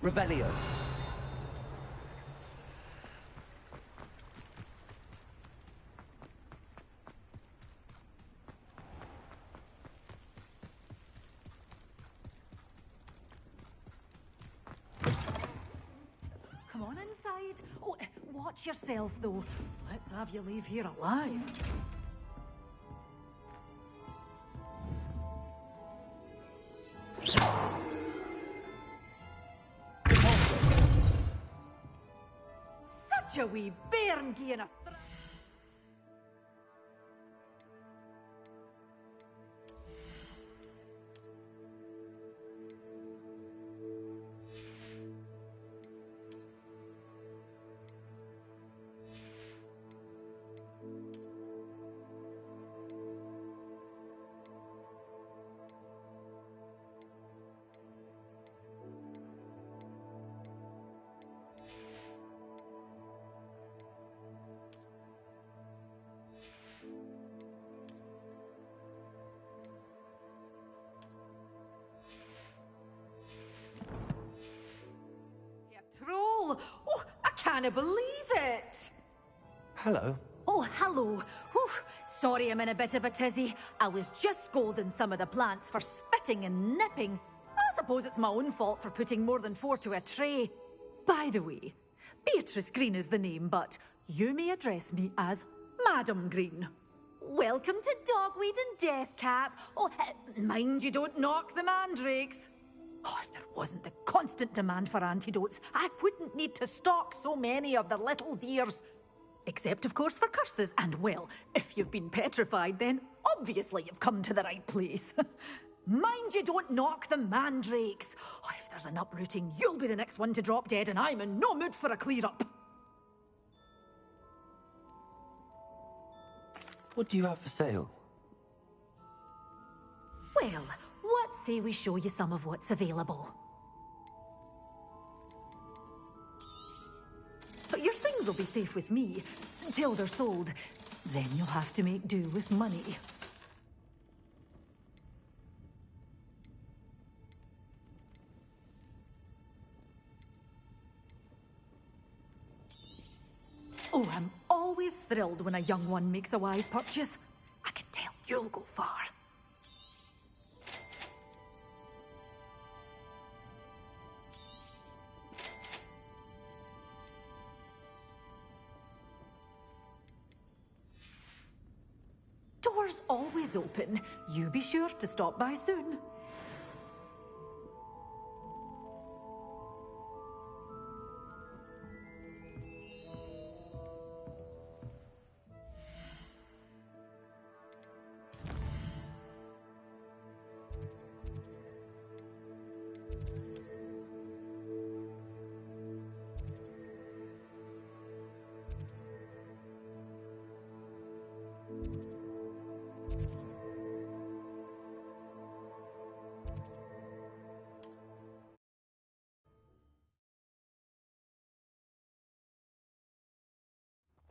Revelio.
Come on inside. Oh, watch yourself, though. Let's have you leave here alive. Such a wee bairn gi'ing a troll. Oh, I can't believe it.
Hello.
Oh, hello. Whew. Sorry I'm in a bit of a tizzy. I was just scolding some of the plants for spitting and nipping. I suppose it's my own fault for putting more than 4 to a tray. By the way, Beatrice Green is the name, but you may address me as Madam Green. Welcome to Dogweed and Deathcap. Oh, mind you don't knock the mandrakes. Oh, if there wasn't the constant demand for antidotes, I wouldn't need to stock so many of the little dears. Except, of course, for curses. And, well, if you've been petrified, then obviously you've come to the right place. Mind you don't knock the mandrakes. Oh, if there's an uprooting, you'll be the next one to drop dead, and I'm in no mood for a clear-up.
What do you have for sale?
Well, what say we show you some of what's available? But your things will be safe with me until they're sold. Then you'll have to make do with money. Oh, I'm always thrilled when a young one makes a wise purchase. I can tell you'll go far. Doors always open. You be sure to stop by soon.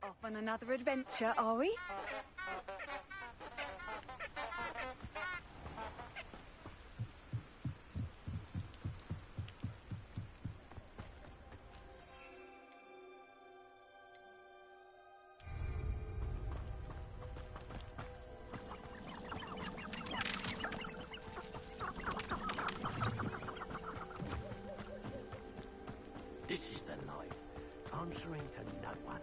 Off on another adventure, are we?
This is the life, answering to no one.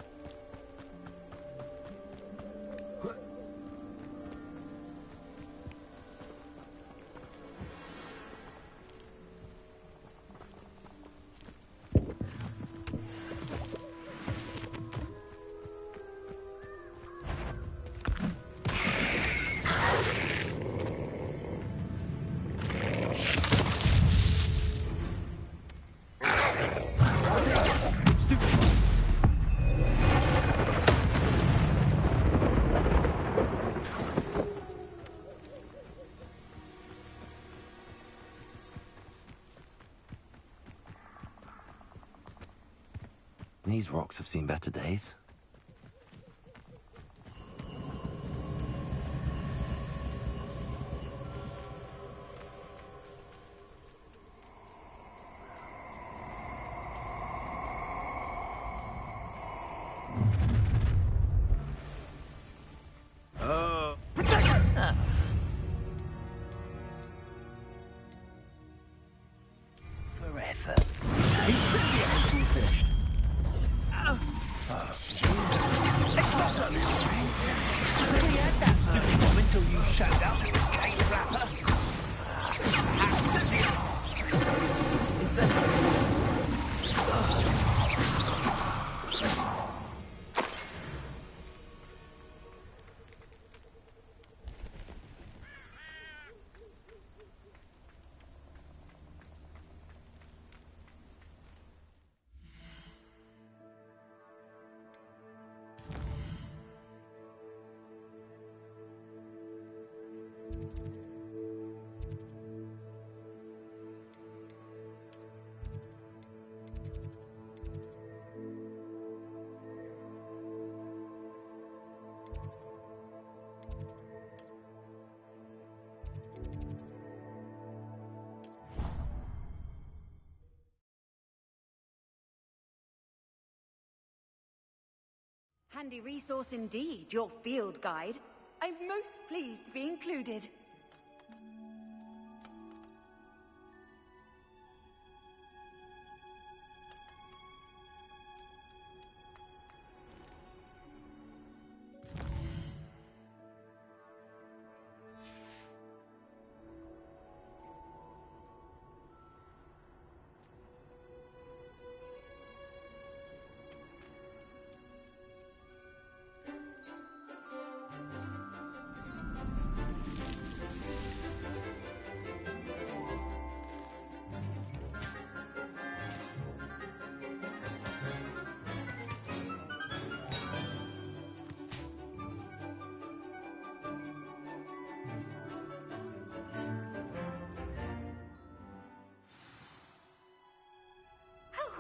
These rocks have seen better days.
Forever.
Until you shut down the cave wrapper.
Handy resource indeed, your field guide. I'm most pleased to be included.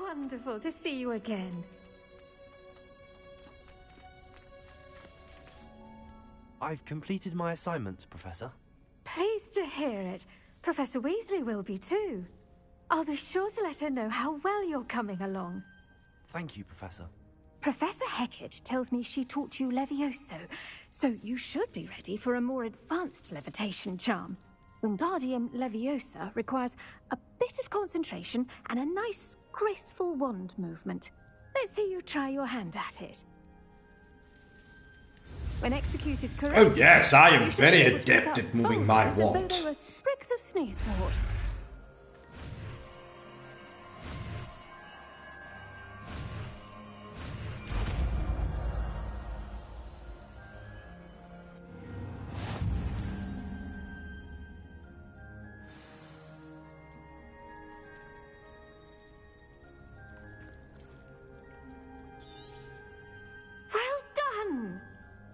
Wonderful to see you again.
I've completed my assignments, Professor.
Pleased to hear it. Professor Weasley will be too. I'll be sure to let her know how well you're coming along.
Thank you, Professor.
Professor Hecat tells me she taught you Levioso, so you should be ready for a more advanced levitation charm. Wingardium Leviosa requires a bit of concentration and a nice, graceful wand movement. Let's see you try your hand at it. When executed correctly...
Oh yes, I am very adept at moving my wand.
As though they were sprigs of sneezewort.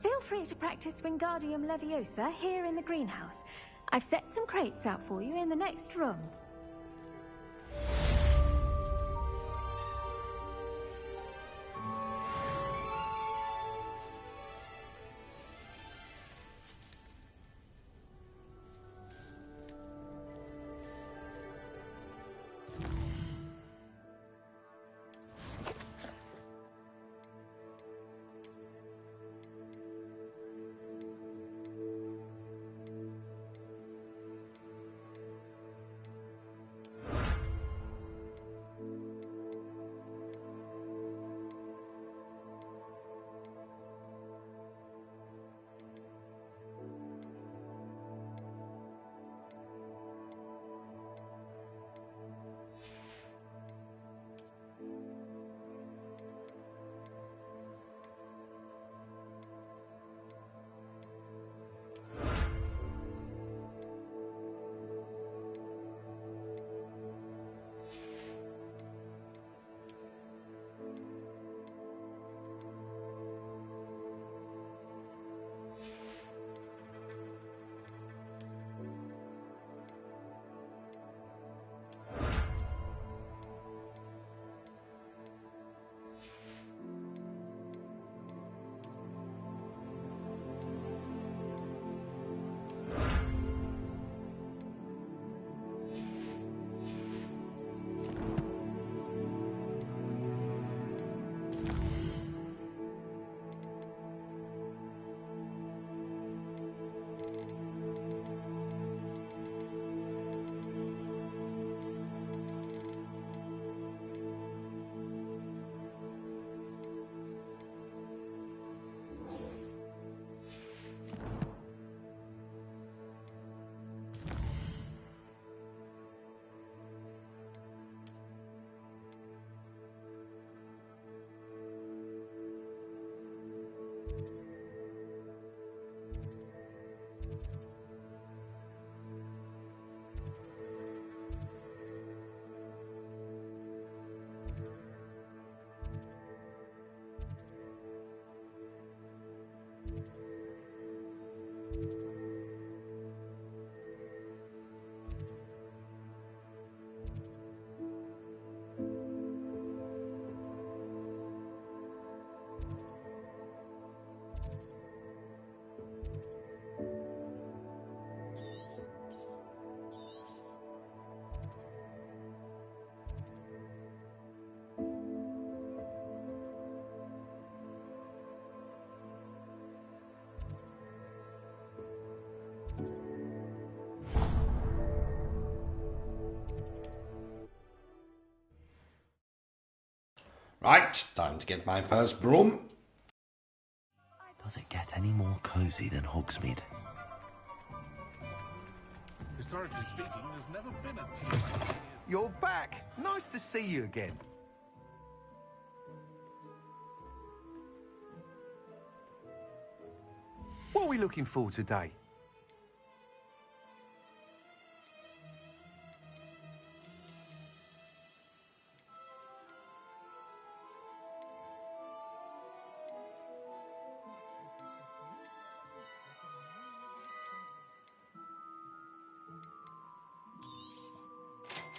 Feel free to practice Wingardium Leviosa here in the greenhouse. I've set some crates out for you in the next room.
Right, time to get my first broom.
Does it get any more cozy than Hogsmeade?
Historically speaking, there's never been a team.
You're back. Nice to see you again. What are we looking for today?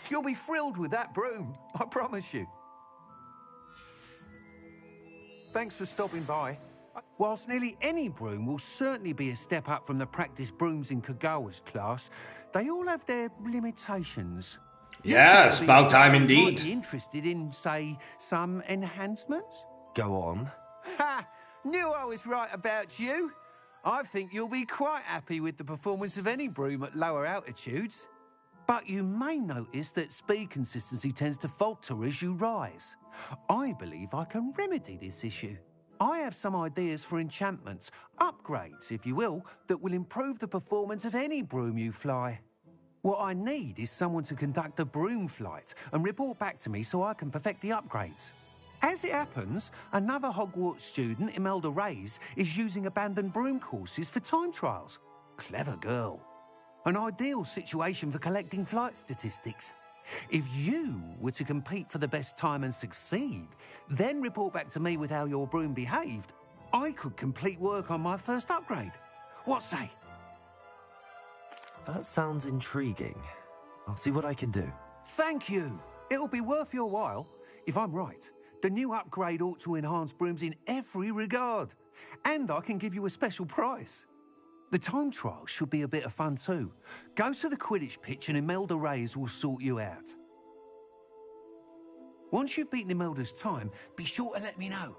You'll be thrilled with that broom, I promise you. Thanks for stopping by. Whilst nearly any broom will certainly be a step up from the practice brooms in Kagawa's class, they all have their limitations.
Yes, about time indeed.
Might be interested in, say, some enhancements?
Go on.
Ha! Knew I was right about you. I think you'll be quite happy with the performance of any broom at lower altitudes. But you may notice that speed consistency tends to falter as you rise. I believe I can remedy this issue. I have some ideas for enchantments, upgrades, if you will, that will improve the performance of any broom you fly. What I need is someone to conduct a broom flight and report back to me so I can perfect the upgrades. As it happens, another Hogwarts student, Imelda Reyes, is using abandoned broom courses for time trials. Clever girl. An ideal situation for collecting flight statistics. If you were to compete for the best time and succeed, then report back to me with how your broom behaved, I could complete work on my first upgrade. What say?
That sounds intriguing. I'll see what I can do.
Thank you. It'll be worth your while. If I'm right, the new upgrade ought to enhance brooms in every regard. And I can give you a special price. The time trial should be a bit of fun too. Go to the Quidditch pitch and Imelda Reyes will sort you out. Once you've beaten Imelda's time, be sure to let me know.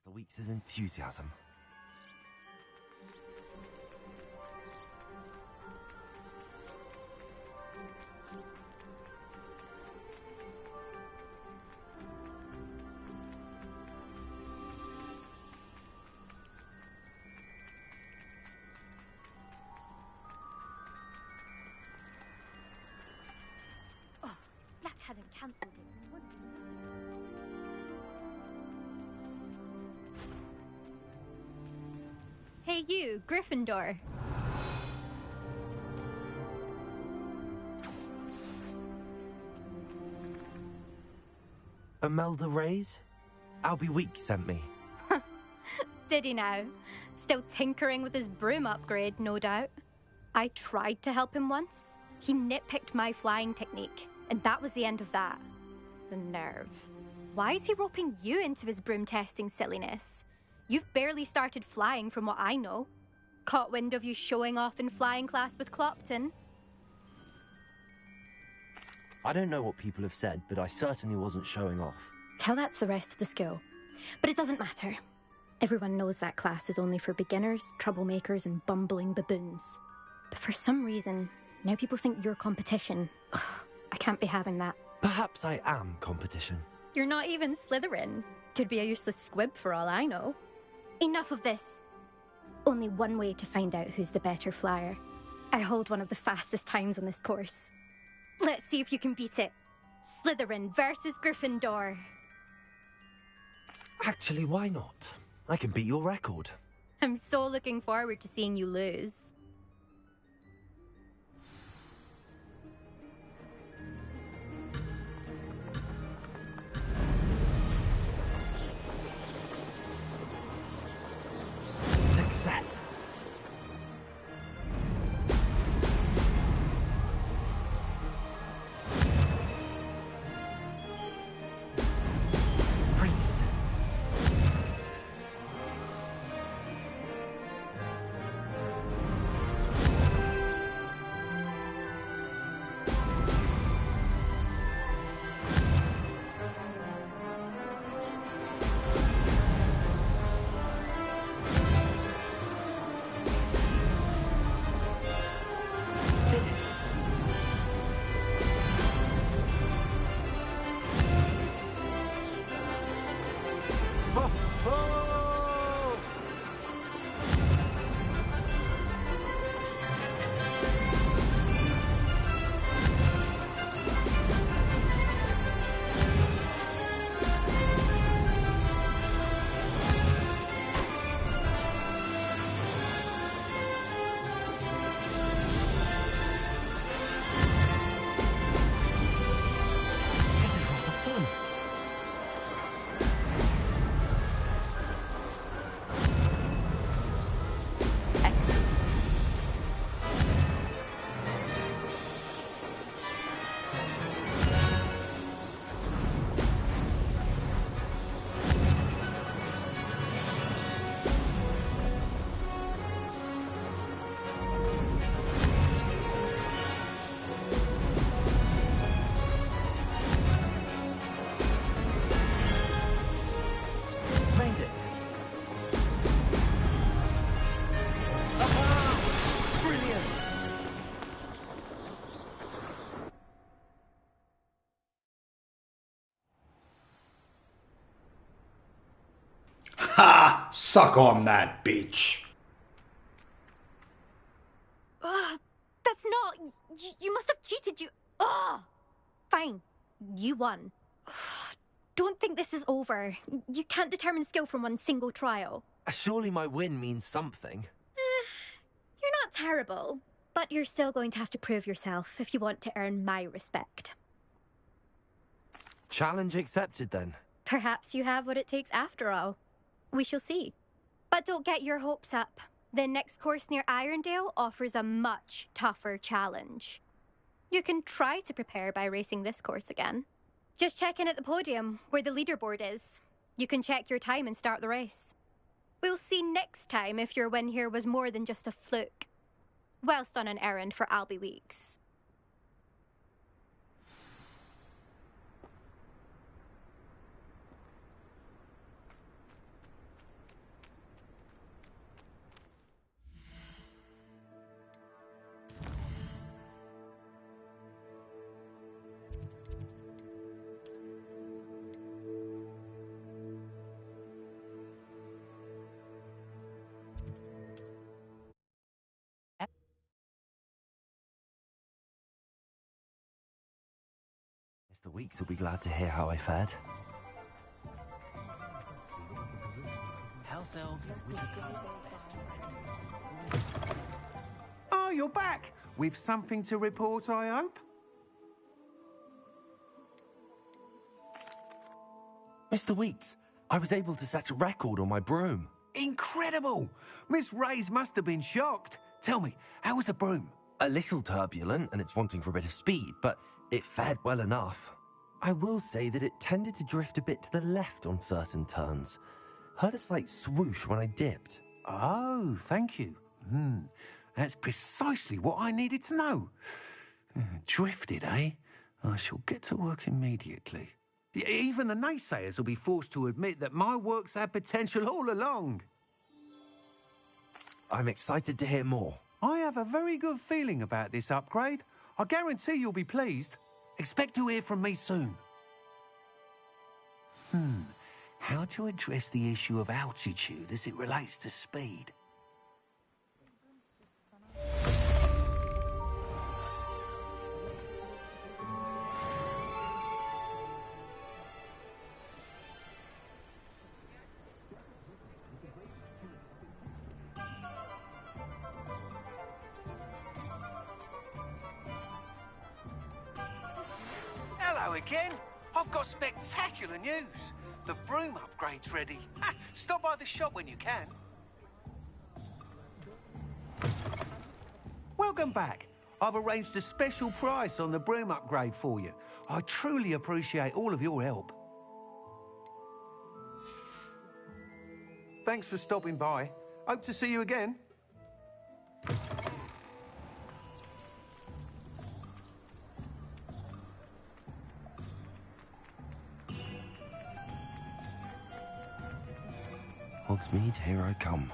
The week's enthusiasm.
Oh, Black hadn't cancelled it. Hey you, Gryffindor.
Imelda Reyes? Albie Week sent me.
Did he now? Still tinkering with his broom upgrade, no doubt. I tried to help him once. He nitpicked my flying technique, and that was the end of that. The nerve. Why is he roping you into his broom testing silliness? You've barely started flying from what I know. Caught wind of you showing off in flying class with Clopton.
I don't know what people have said, but I certainly wasn't showing off.
Tell that to the rest of the school. But it doesn't matter. Everyone knows that class is only for beginners, troublemakers, and bumbling baboons. But for some reason, now people think you're competition. Ugh, I can't be having that.
Perhaps I am competition.
You're not even Slytherin. Could be a useless squib for all I know. Enough of this. Only one way to find out who's the better flyer. I hold one of the fastest times on this course. Let's see if you can beat it. Slytherin versus Gryffindor.
Actually, why not? I can beat your record.
I'm so looking forward to seeing you lose.
Success.
Ha! Suck on that, bitch.
That's not... You must have cheated, you... Ugh! Fine. You won. Don't think this is over. You can't determine skill from one single trial.
Surely my win means something.
You're not terrible, but you're still going to have to prove yourself if you want to earn my respect.
Challenge accepted, then.
Perhaps you have what it takes after all. We shall see. But don't get your hopes up. The next course near Irondale offers a much tougher challenge. You can try to prepare by racing this course again. Just check in at the podium, where the leaderboard is. You can check your time and start the race. We'll see next time if your win here was more than just a fluke. Whilst on an errand for Albie Weeks.
Mr. Weeks will be glad to hear how I fared.
House elves and wizard best friends.
Oh, you're back! With something to report, I hope?
Mr. Weeks, I was able to set a record on my broom.
Incredible! Miss Reyes must have been shocked. Tell me, how was the broom?
A little turbulent, and it's wanting for a bit of speed, but it fared well enough. I will say that it tended to drift a bit to the left on certain turns. Heard a slight swoosh when I dipped.
Oh, thank you. That's precisely what I needed to know. Drifted, eh? I shall get to work immediately. Even the naysayers will be forced to admit that my work's had potential all along.
I'm excited to hear more.
I have a very good feeling about this upgrade. I guarantee you'll be pleased. Expect to hear from me soon. how to address the issue of altitude as it relates to speed. Hello again. I've got spectacular news. The broom upgrade's ready. Ha, stop by the shop when you can. Welcome back. I've arranged a special price on the broom upgrade for you. I truly appreciate all of your help. Thanks for stopping by. Hope to see you again.
Hogsmeade, here I come.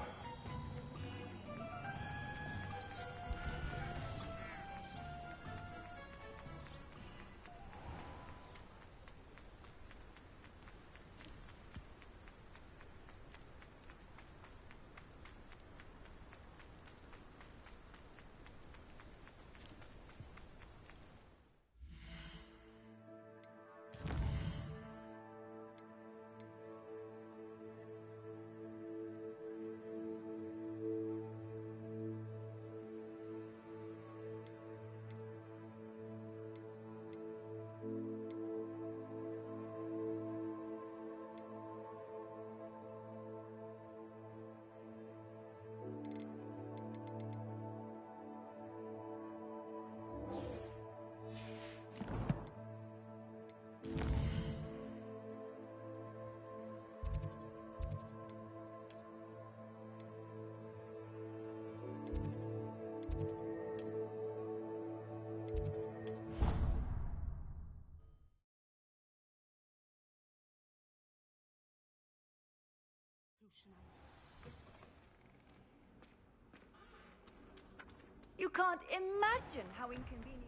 You can't imagine how inconvenient.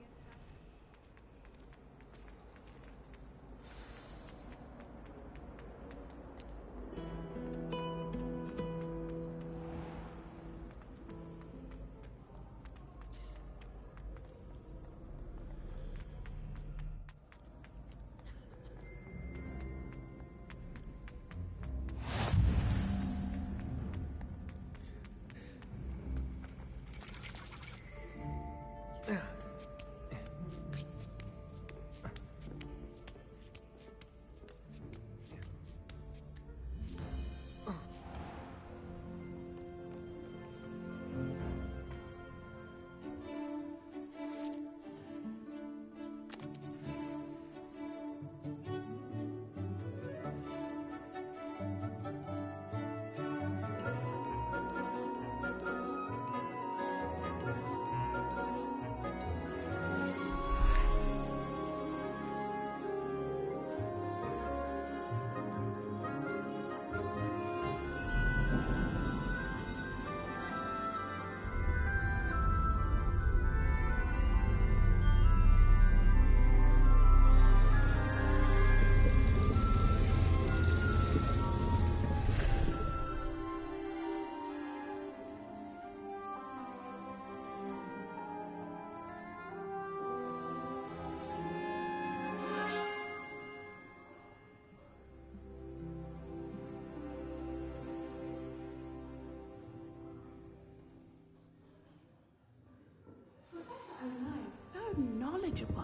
Knowledgeable.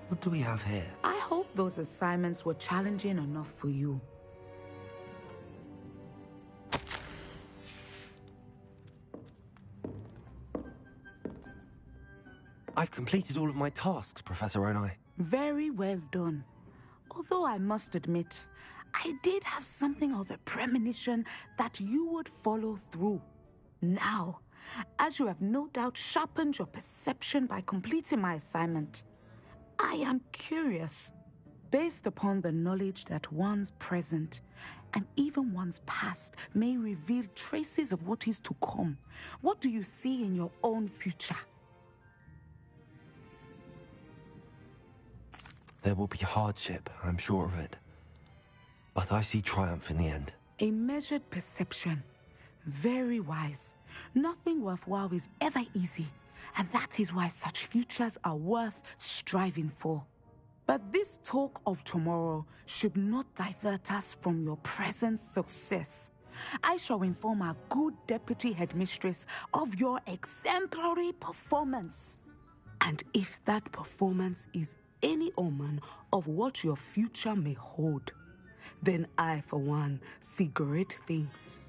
What do we have here?
I hope those assignments were challenging enough for you.
I've completed all of my tasks, Professor Onai.
Very well done. Although I must admit, I did have something of a premonition that you would follow through. Now, as you have no doubt sharpened your perception by completing my assignment, I am curious, based upon the knowledge that one's present and even one's past may reveal traces of what is to come. What do you see in your own future?
There will be hardship, I'm sure of it. But I see triumph in the end.
A measured perception. Very wise. Nothing worthwhile is ever easy, and that is why such futures are worth striving for. But this talk of tomorrow should not divert us from your present success. I shall inform our good deputy headmistress of your exemplary performance. And if that performance is any omen of what your future may hold, then I, for one, see great things.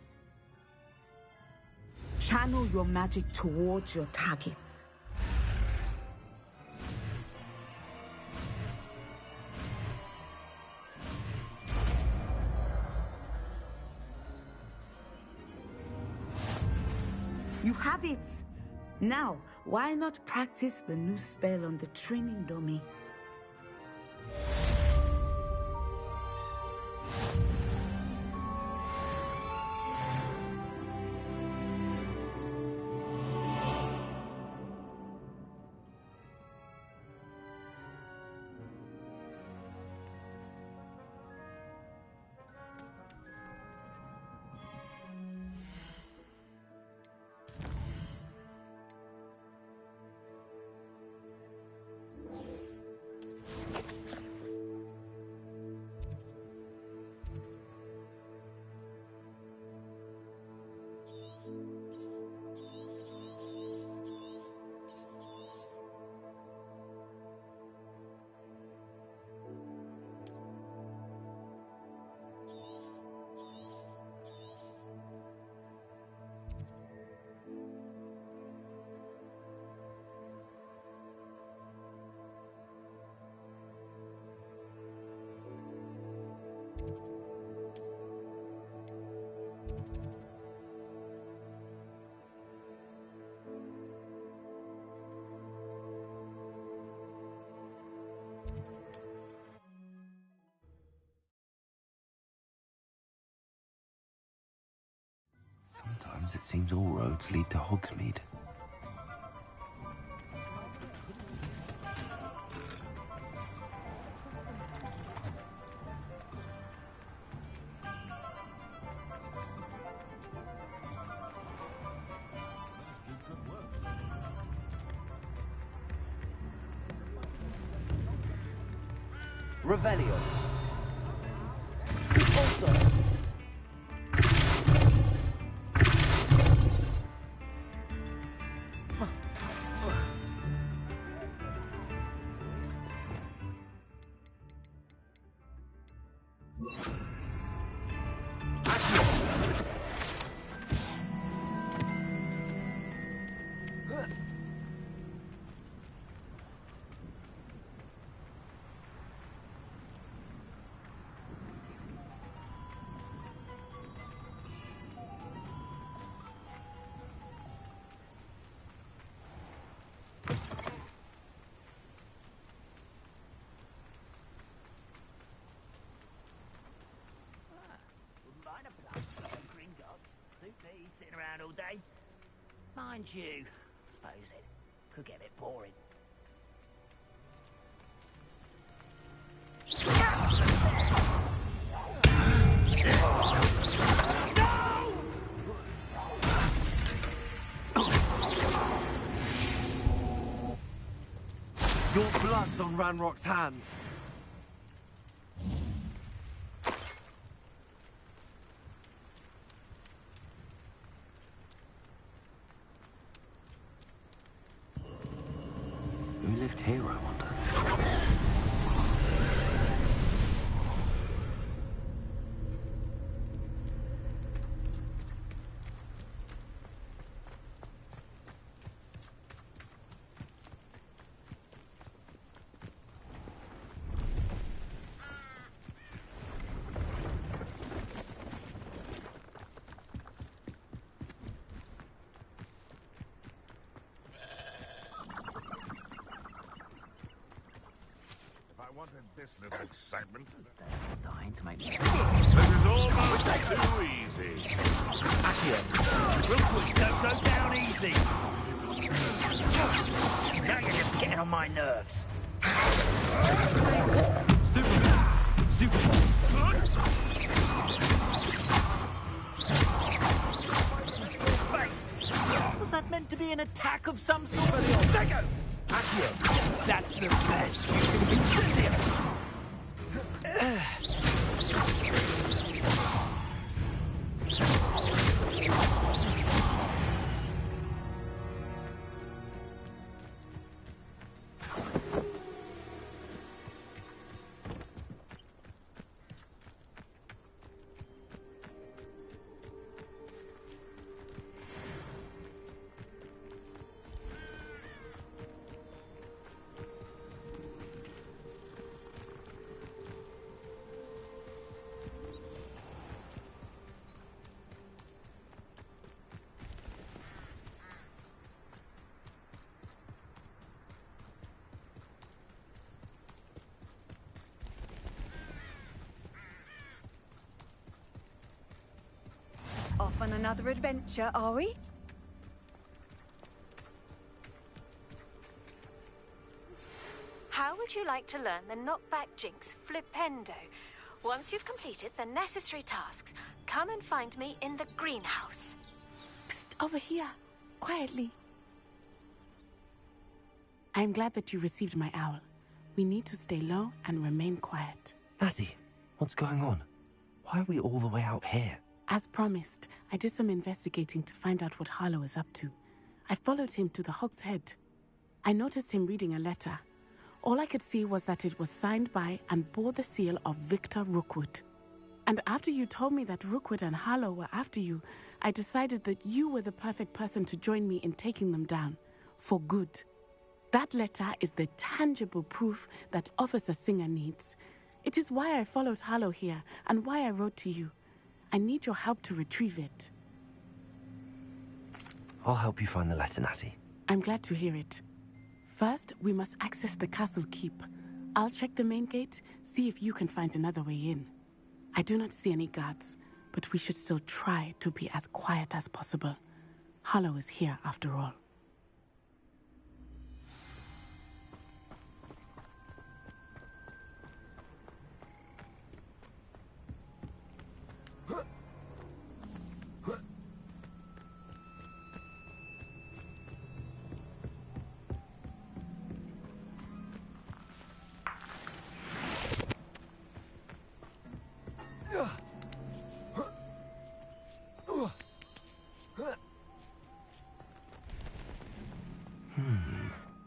Channel your magic towards your targets. You have it! Now, why not practice the new spell on the training dummy?
Sometimes it seems all roads lead to Hogsmeade.
Revelio. Also.
Sitting around all day. Mind you, suppose it could get a bit boring.
Your blood's on Ranrock's hands.
Who lived here, I wonder?
Wanted this little excitement.
Dying to make
This is almost too easy.
Accio. Real quick, don't go down easy. Now you're just getting on my nerves.
an attack of some sort? Second! Accio! That's the best you can be serious!
Off on another adventure, are we?
How would you like to learn the knockback jinx flipendo? Once you've completed the necessary tasks, come and find me in the greenhouse.
Psst, over here. Quietly. I'm glad that you received my owl. We need to stay low and remain quiet.
Natty, what's going on? Why are we all the way out here?
As promised, I did some investigating to find out what Harlow is up to. I followed him to the Hog's Head. I noticed him reading a letter. All I could see was that it was signed by and bore the seal of Victor Rookwood. And after you told me that Rookwood and Harlow were after you, I decided that you were the perfect person to join me in taking them down. For good. That letter is the tangible proof that Officer Singer needs. It is why I followed Harlow here and why I wrote to you. I need your help to retrieve it.
I'll help you find the letter, Natty.
I'm glad to hear it. First, we must access the castle keep. I'll check the main gate, see if you can find another way in. I do not see any guards, but we should still try to be as quiet as possible. Harlow is here after all.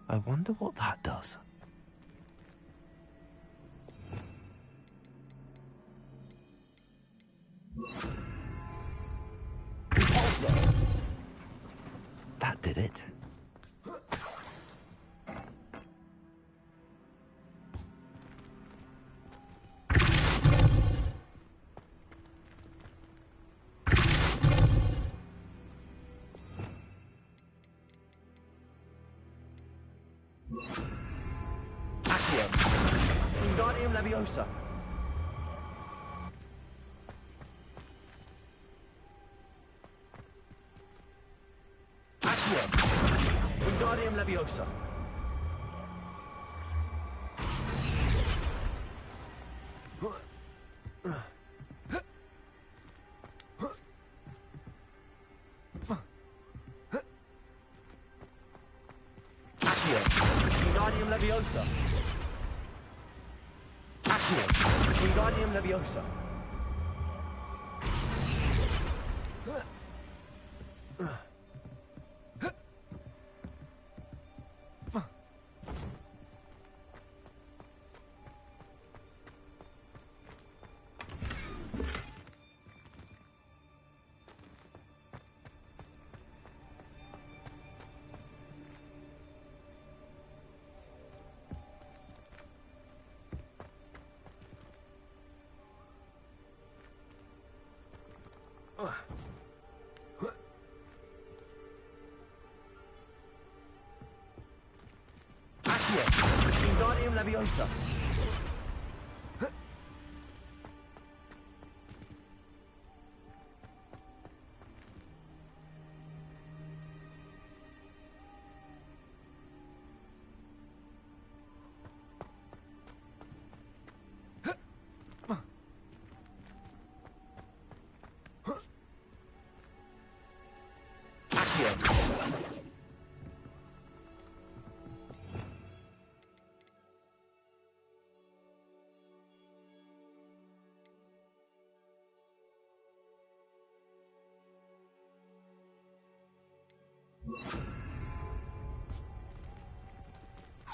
I wonder what that does. That did it.
Wingardium Leviosa. Accio. Wingardium Leviosa. Accio. Wingardium Leviosa. Wingardium Leviosa. Wingardium Leviosa.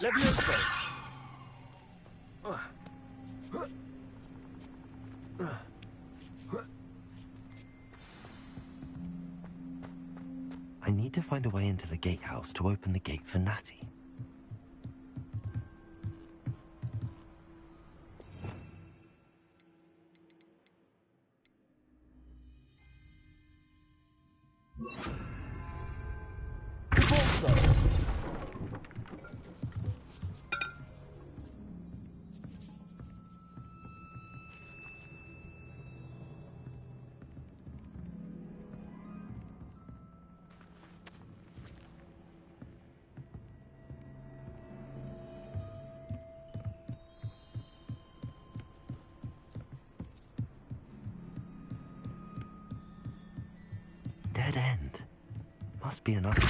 Levioso!
I need to find a way into the gatehouse to open the gate for Natty. Dead end. Must be another.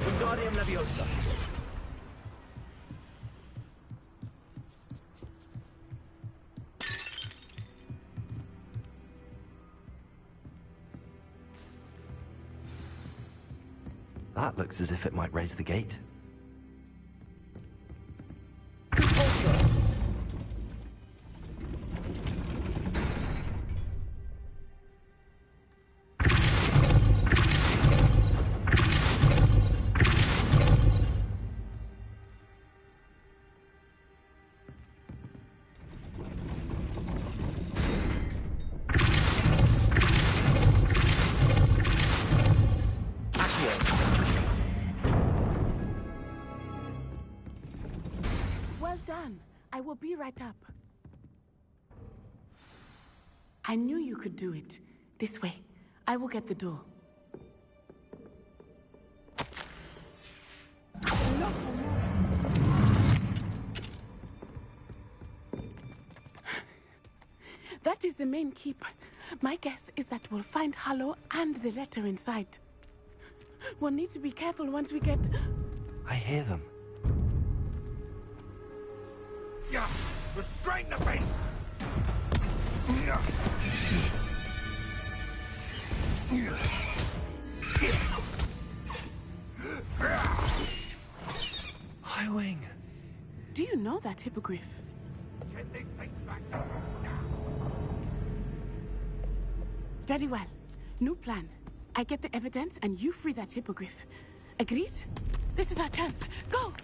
Wingardium Leviosa.
That looks as if it might raise the gate.
Well done. I will be right up. I knew you could do it. This way. I will get the door. That is the main keep. My guess is that we'll find Hollow and the letter inside. We'll need to be careful once we get...
I hear them.
Yeah, restrain the beast!
High Wing.
Do you know that hippogriff?
Get these things back to
Very well. New plan. I get the evidence and you free that hippogriff. Agreed? This is our chance. Go!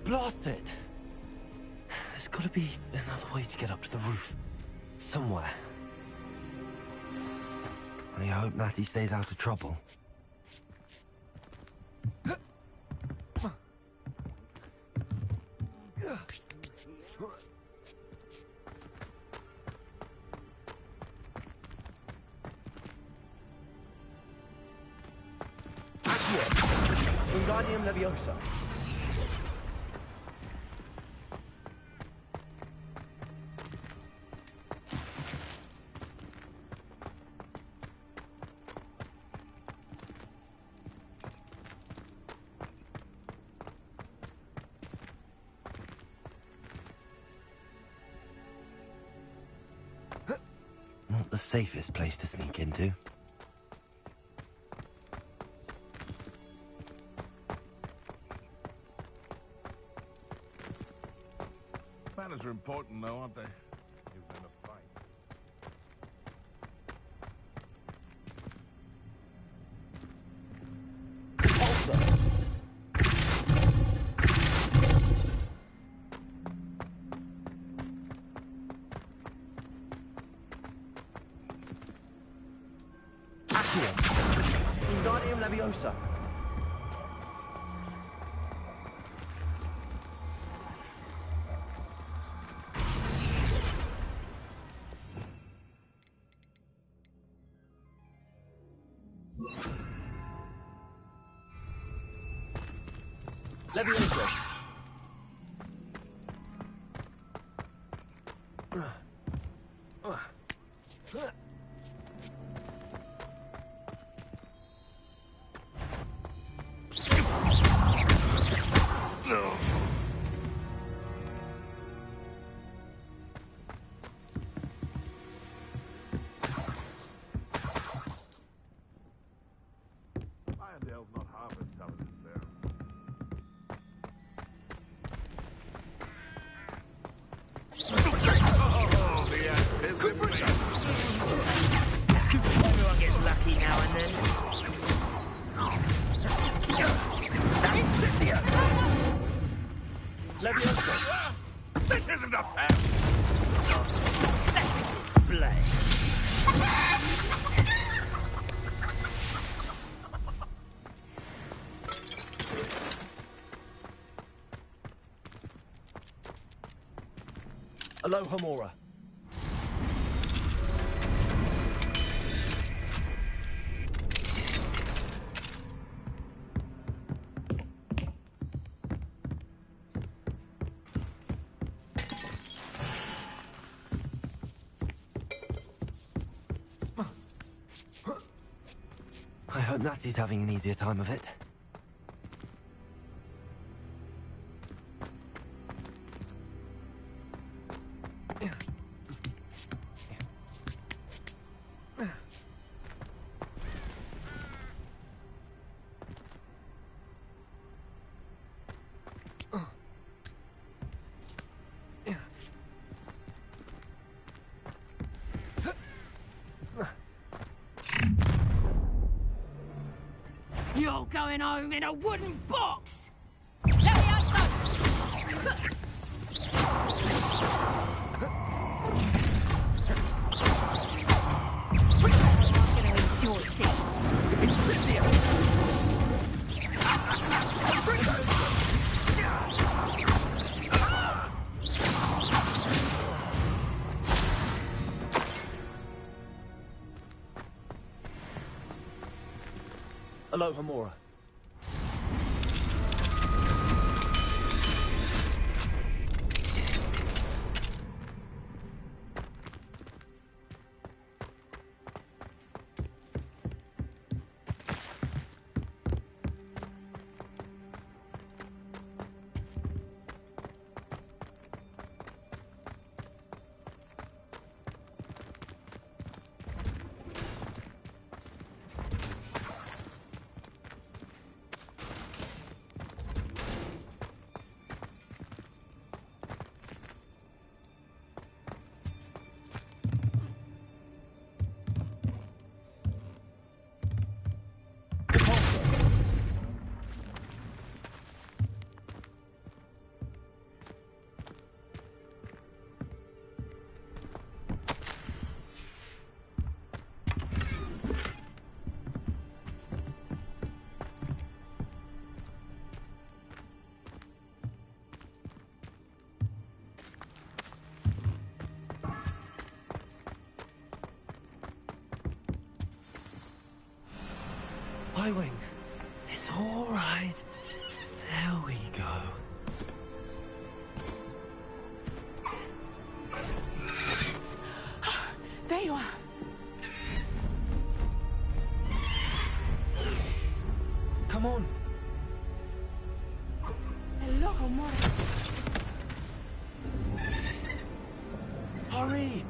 Blast it! There's gotta be another way to get up to the roof. Somewhere. I hope Natty stays out of trouble.
Wingardium Leviosa.
Not the safest place to sneak into.
Manners are important, though, aren't they? You've been a fight.
Wingardium Leviosa. Leviosa.
Everyone gets lucky now and then.
Leviosa! This isn't a fair...
Display.
Aloha Mora. I hope Natsy's having an easier time of it.
You're going home in a wooden box!
Aloha Mora. Wing. It's all right. There we go.
There you are.
Come on.
Aloha Mora.
Hurry.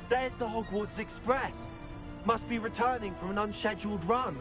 There's the Hogwarts Express. Must be returning from an unscheduled run.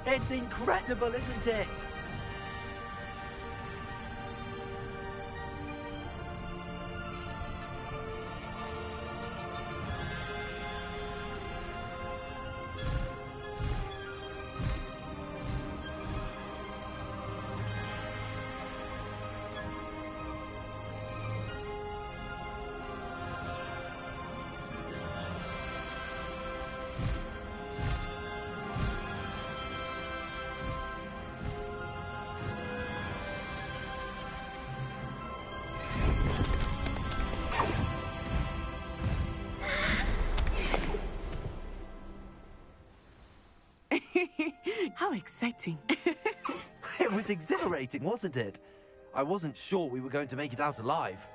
It's incredible, isn't it?
How exciting.
It was exhilarating, wasn't it? I wasn't sure we were going to make it out alive.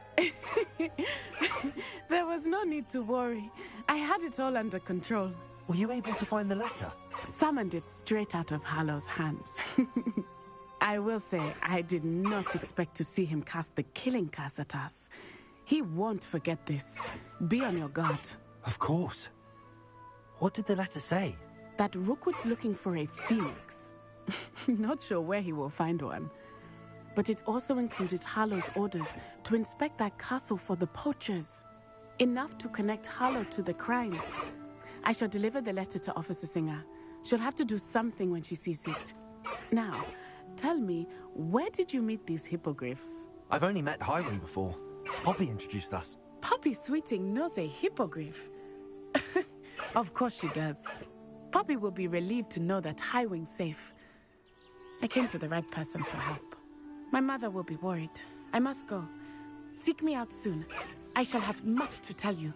There was no need to worry. I had it all under control.
Were you able to find the letter?
Summoned it straight out of Hallow's hands. I will say, I did not expect to see him cast the killing curse at us. He won't forget this. Be on your guard.
Of course. What did the letter say?
That Rookwood's looking for a phoenix. Not sure where he will find one. But it also included Harlow's orders to inspect that castle for the poachers. Enough to connect Harlow to the crimes. I shall deliver the letter to Officer Singer. She'll have to do something when she sees it. Now, tell me, where did you meet these hippogriffs?
I've only met Highwing before. Poppy introduced us.
Poppy Sweeting knows a hippogriff. Of course she does. Poppy will be relieved to know that Highwing's safe. I came to the right person for help. My mother will be worried. I must go. Seek me out soon. I shall have much to tell you.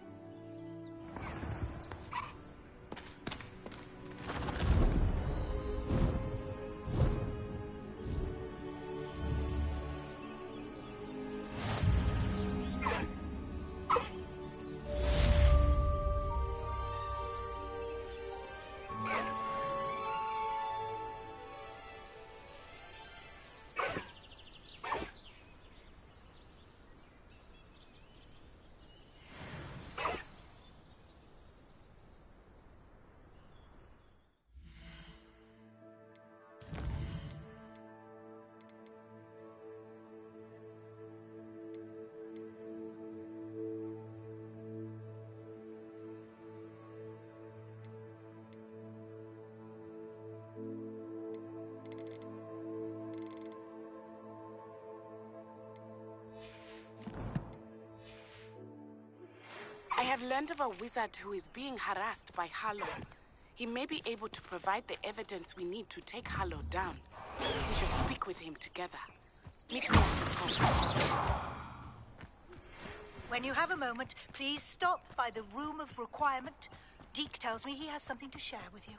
I have learned of a wizard who is being harassed by Harlow. He may be able to provide the evidence we need to take Harlow down. We should speak with him together. Meet me at his home.
When you have a moment, please stop by the Room of Requirement. Deke tells me he has something to share with you.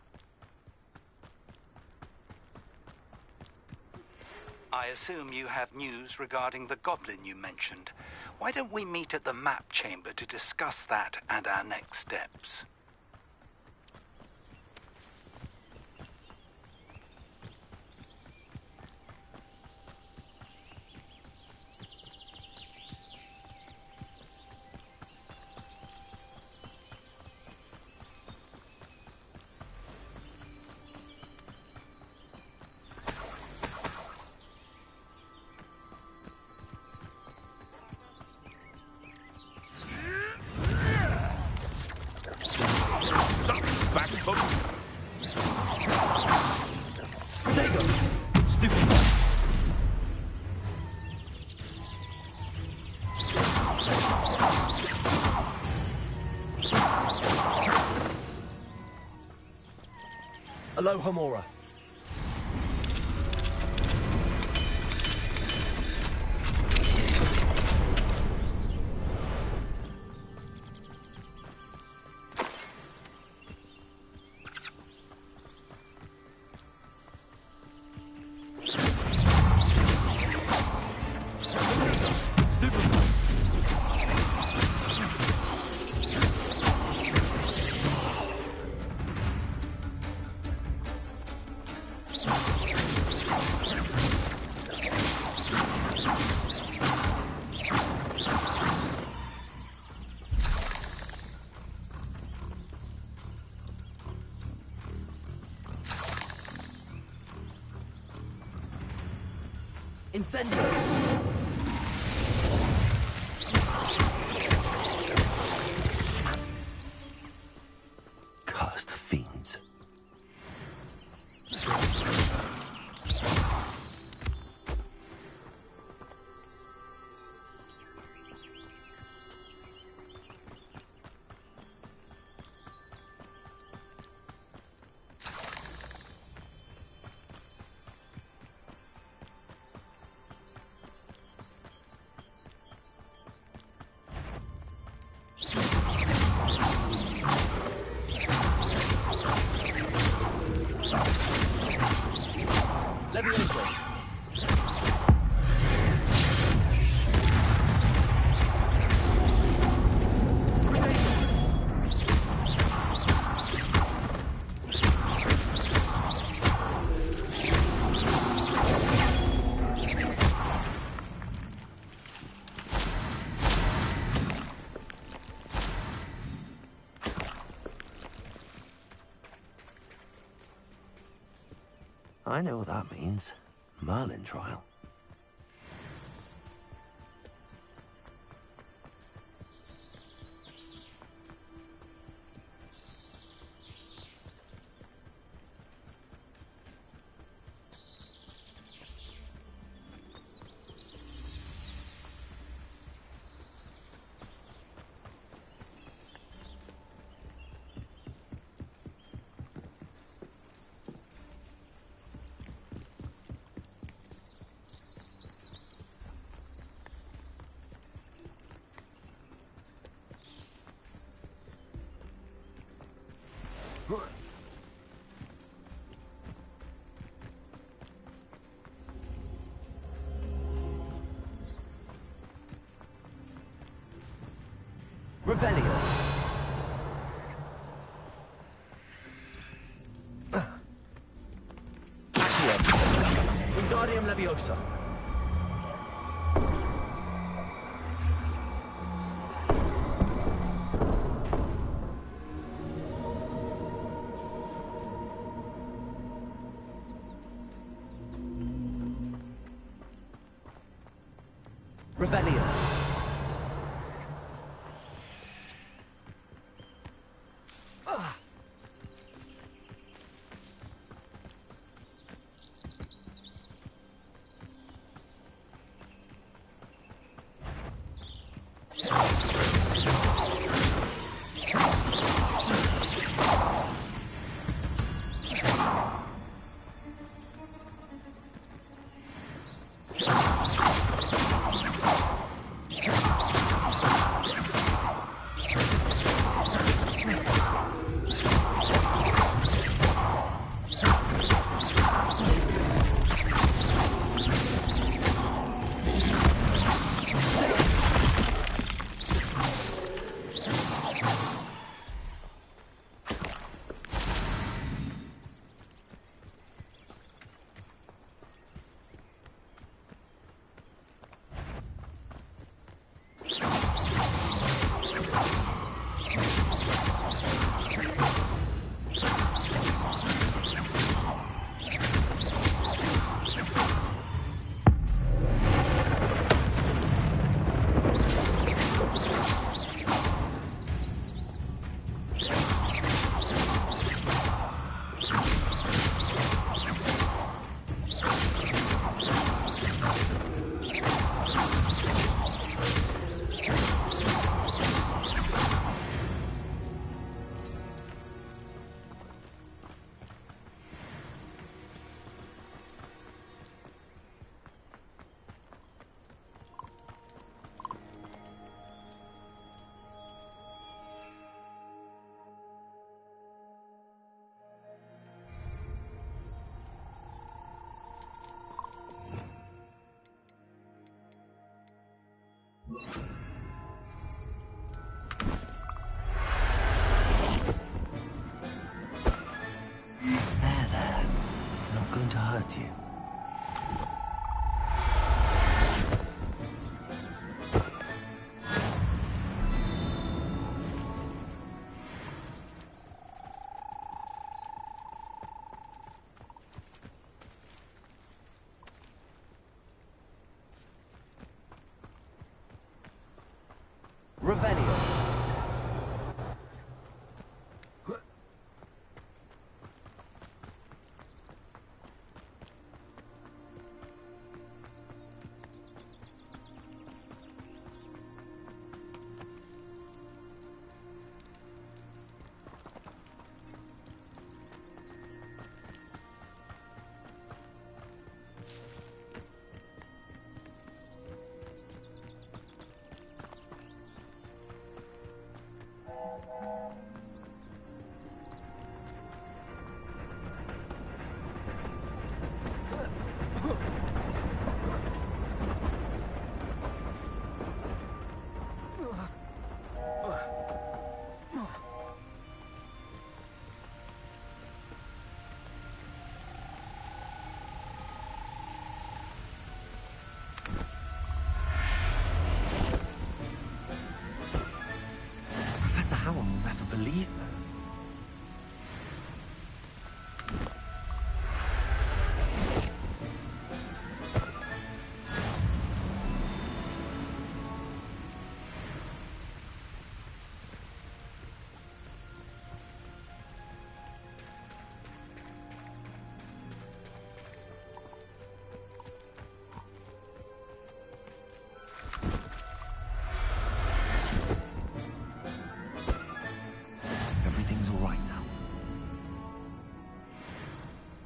I assume you have news regarding the goblin you mentioned. Why don't we meet at the map chamber to discuss that and our next steps?
Aloha, Mora. Incendio! Cursed fiends. I know what that means. Merlin trial. Revelio. Accio. Wingardium Leviosa. Revelio. hurt you.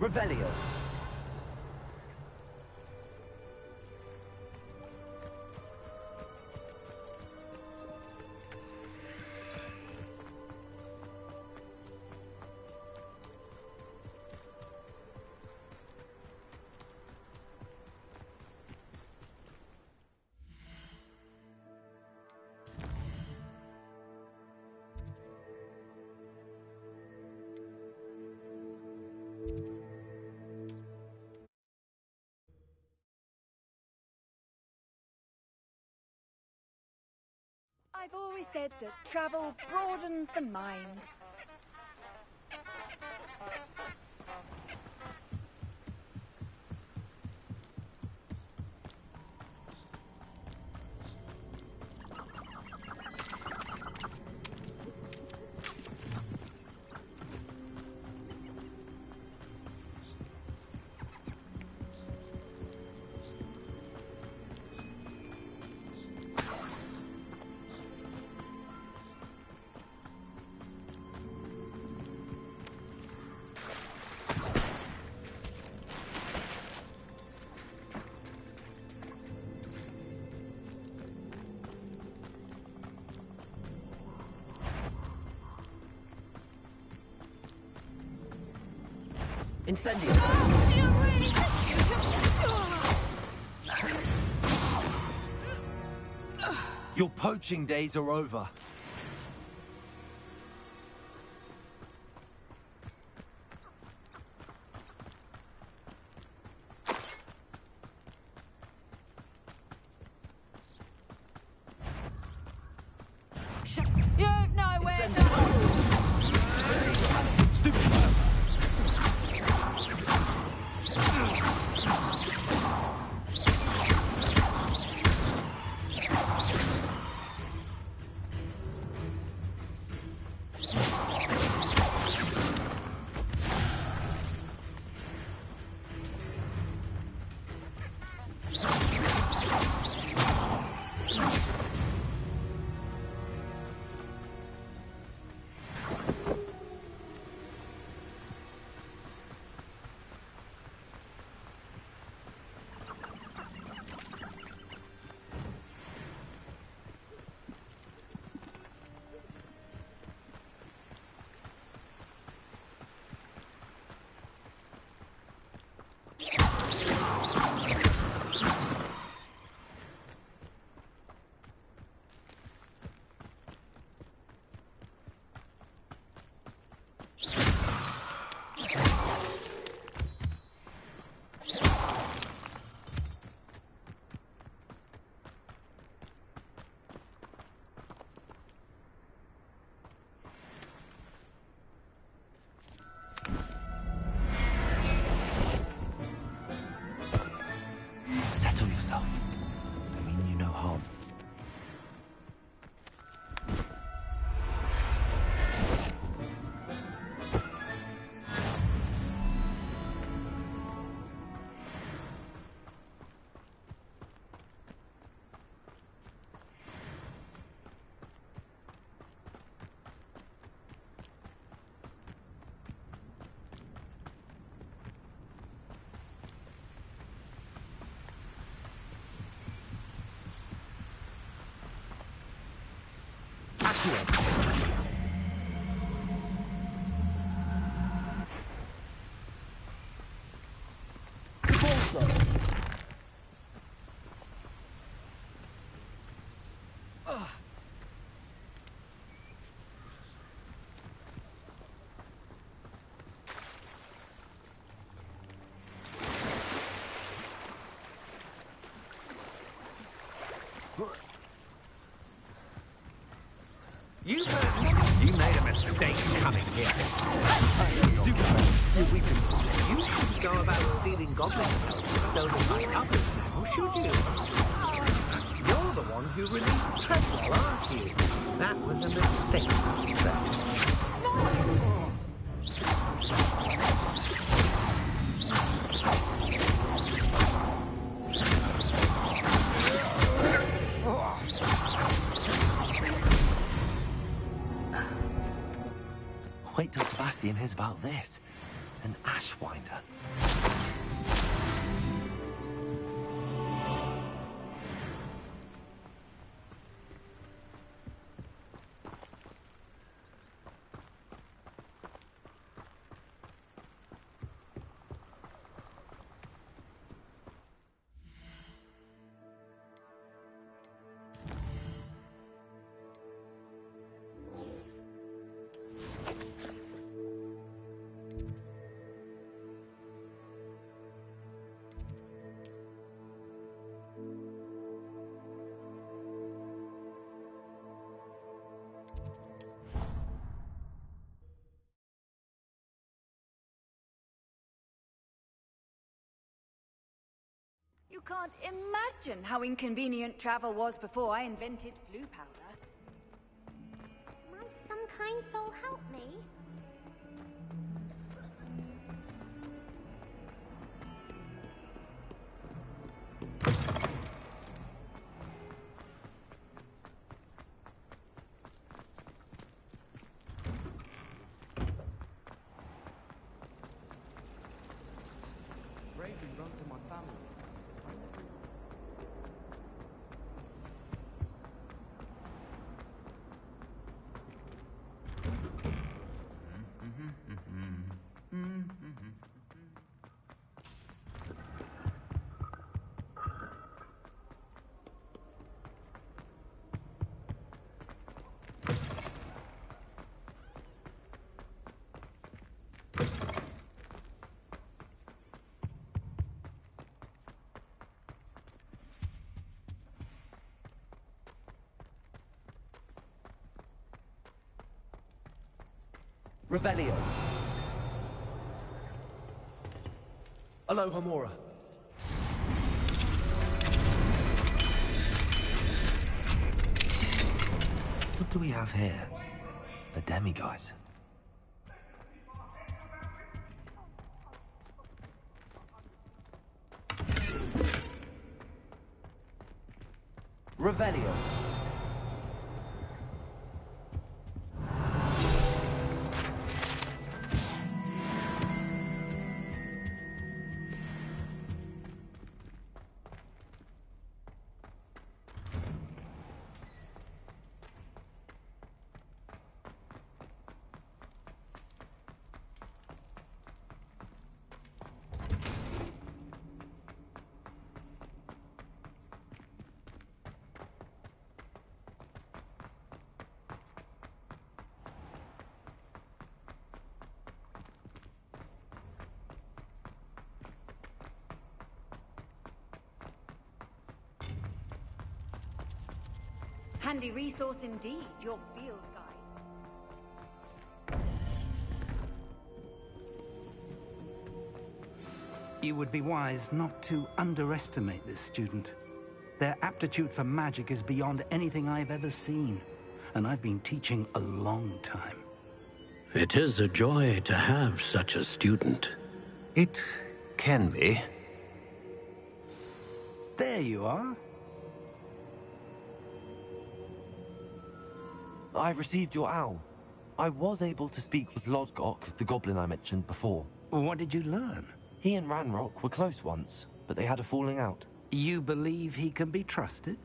Revelio.
I've always said that travel broadens the mind.
Incendio. Your poaching days are over.
You've nowhere to
Settle yourself. I mean you no harm.
You made a mistake coming here. You shouldn't go about stealing goblin pelts like others now, should you? You're the one who released Treadwell, aren't you? That was a mistake, sir.
Wait till Sebastian hears about this. An Ashwinder.
You can't imagine how inconvenient travel was before I invented flu powder.
Might some kind soul help me?
Bravery runs in my family. Revelio. Alohomora. What do we have here? A demiguise. Revelio.
Handy resource indeed, your field guide.
You would be wise not to underestimate this student. Their aptitude for magic is beyond anything I've ever seen, and I've been teaching a long time.
It is a joy to have such a student.
It can be.
There you are.
I received your owl. I was able to speak with Lodgok, the goblin I mentioned before.
What did you learn?
He and Ranrock were close once, but they had a falling out.
You believe he can be trusted?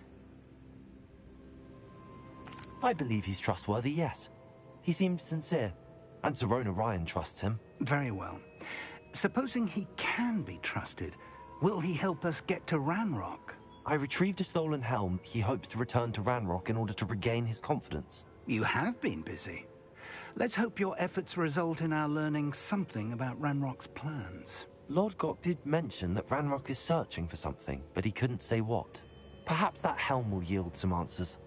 I believe he's trustworthy, yes. He seemed sincere, and Sirona Ryan trusts him.
Very well. Supposing he can be trusted, will he help us get to Ranrock?
I retrieved a stolen helm. He hopes to return to Ranrock in order to regain his confidence.
You have been busy. Let's hope your efforts result in our learning something about Ranrock's plans.
Lodgok did mention that Ranrock is searching for something, but he couldn't say what. Perhaps that helm will yield some answers.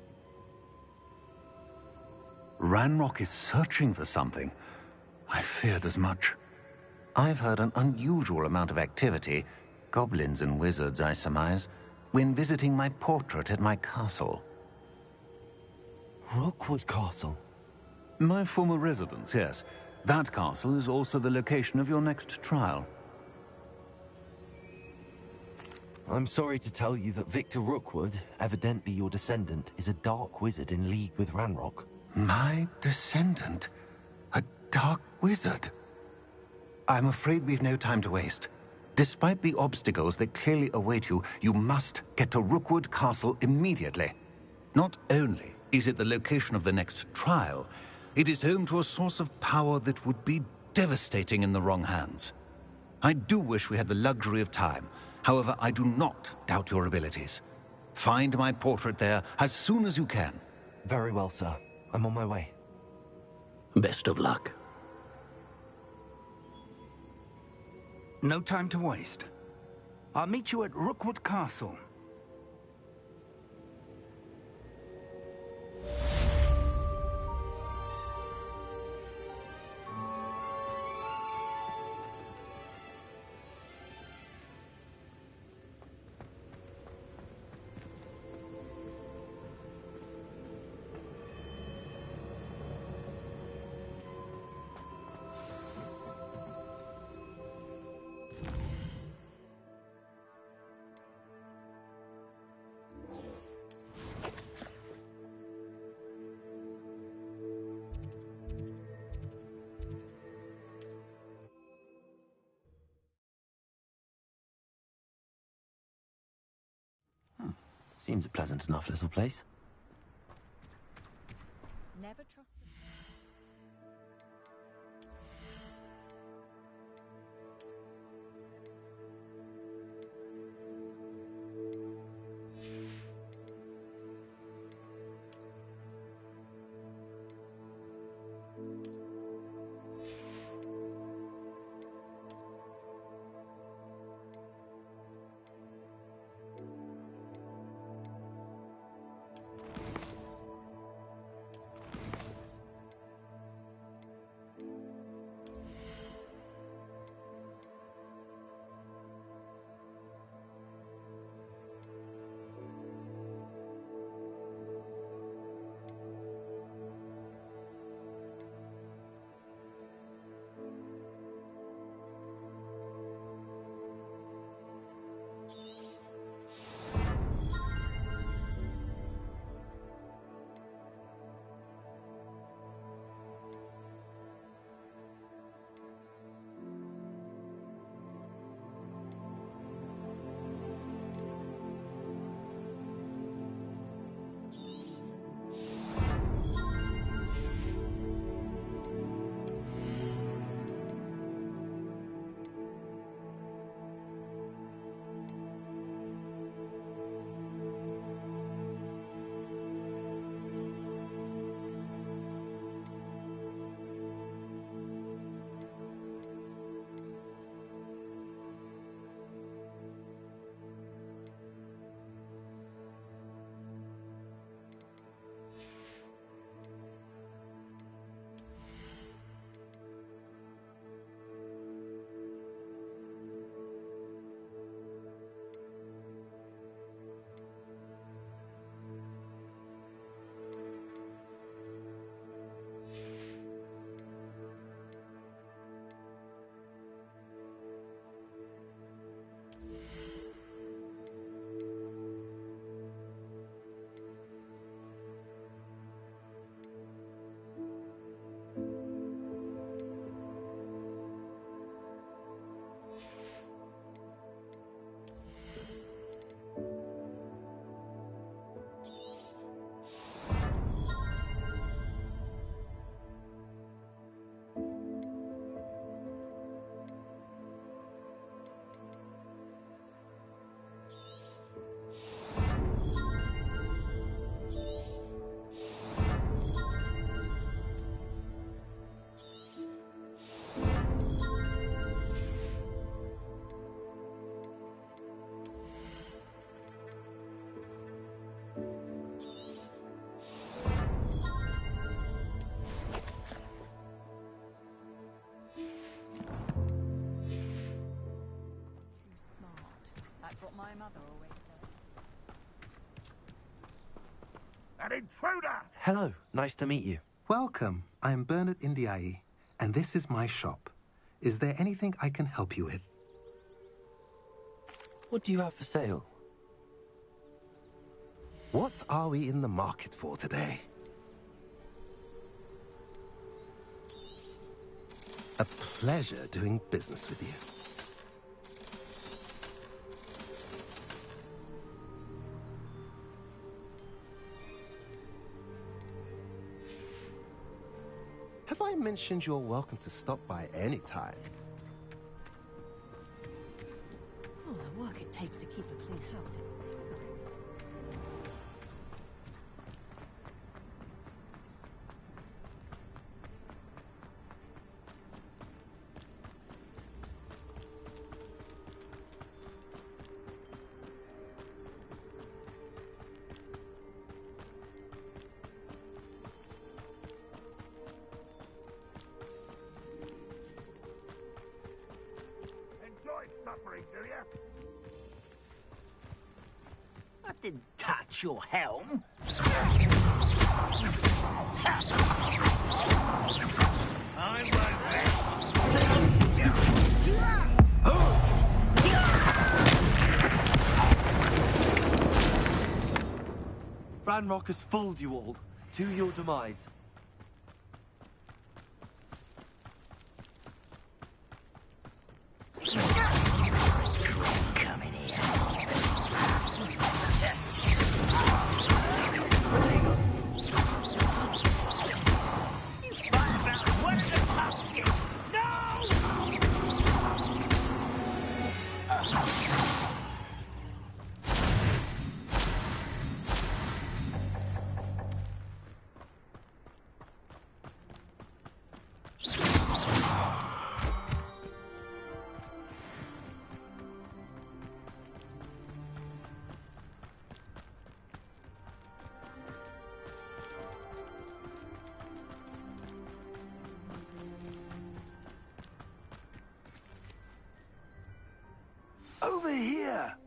Ranrock is searching for something. I feared as much. I've heard an unusual amount of activity, goblins and wizards, I surmise, when visiting my portrait at my castle.
Rookwood Castle?
My former residence, yes. That castle is also the location of your next trial.
I'm sorry to tell you that Victor Rookwood, evidently your descendant, is a dark wizard in league with Ranrock.
My descendant? A dark wizard? I'm afraid we've no time to waste. Despite the obstacles that clearly await you, you must get to Rookwood Castle immediately. Not only is it the location of the next trial, it is home to a source of power that would be devastating in the wrong hands. I do wish we had the luxury of time. However, I do not doubt your abilities. Find my portrait there as soon as you can.
Very well, sir. I'm on my way.
Best of luck.
No time to waste. I'll meet you at Rookwood Castle.
Seems a pleasant enough little place.
Never trust a...
My mother always said.
An intruder!
Hello, nice to meet you.
Welcome. I am Bernard Indiai, and this is my shop. Is there anything I can help you with?
What do you have for sale?
What are we in the market for today? A pleasure doing business with you. Have I mentioned you're welcome to stop by any time?
Oh, the work it takes to keep a clean house.
Suffering, do you?
I didn't touch your helm. I won't
Ranrock has fooled you all, to your demise.
Over here!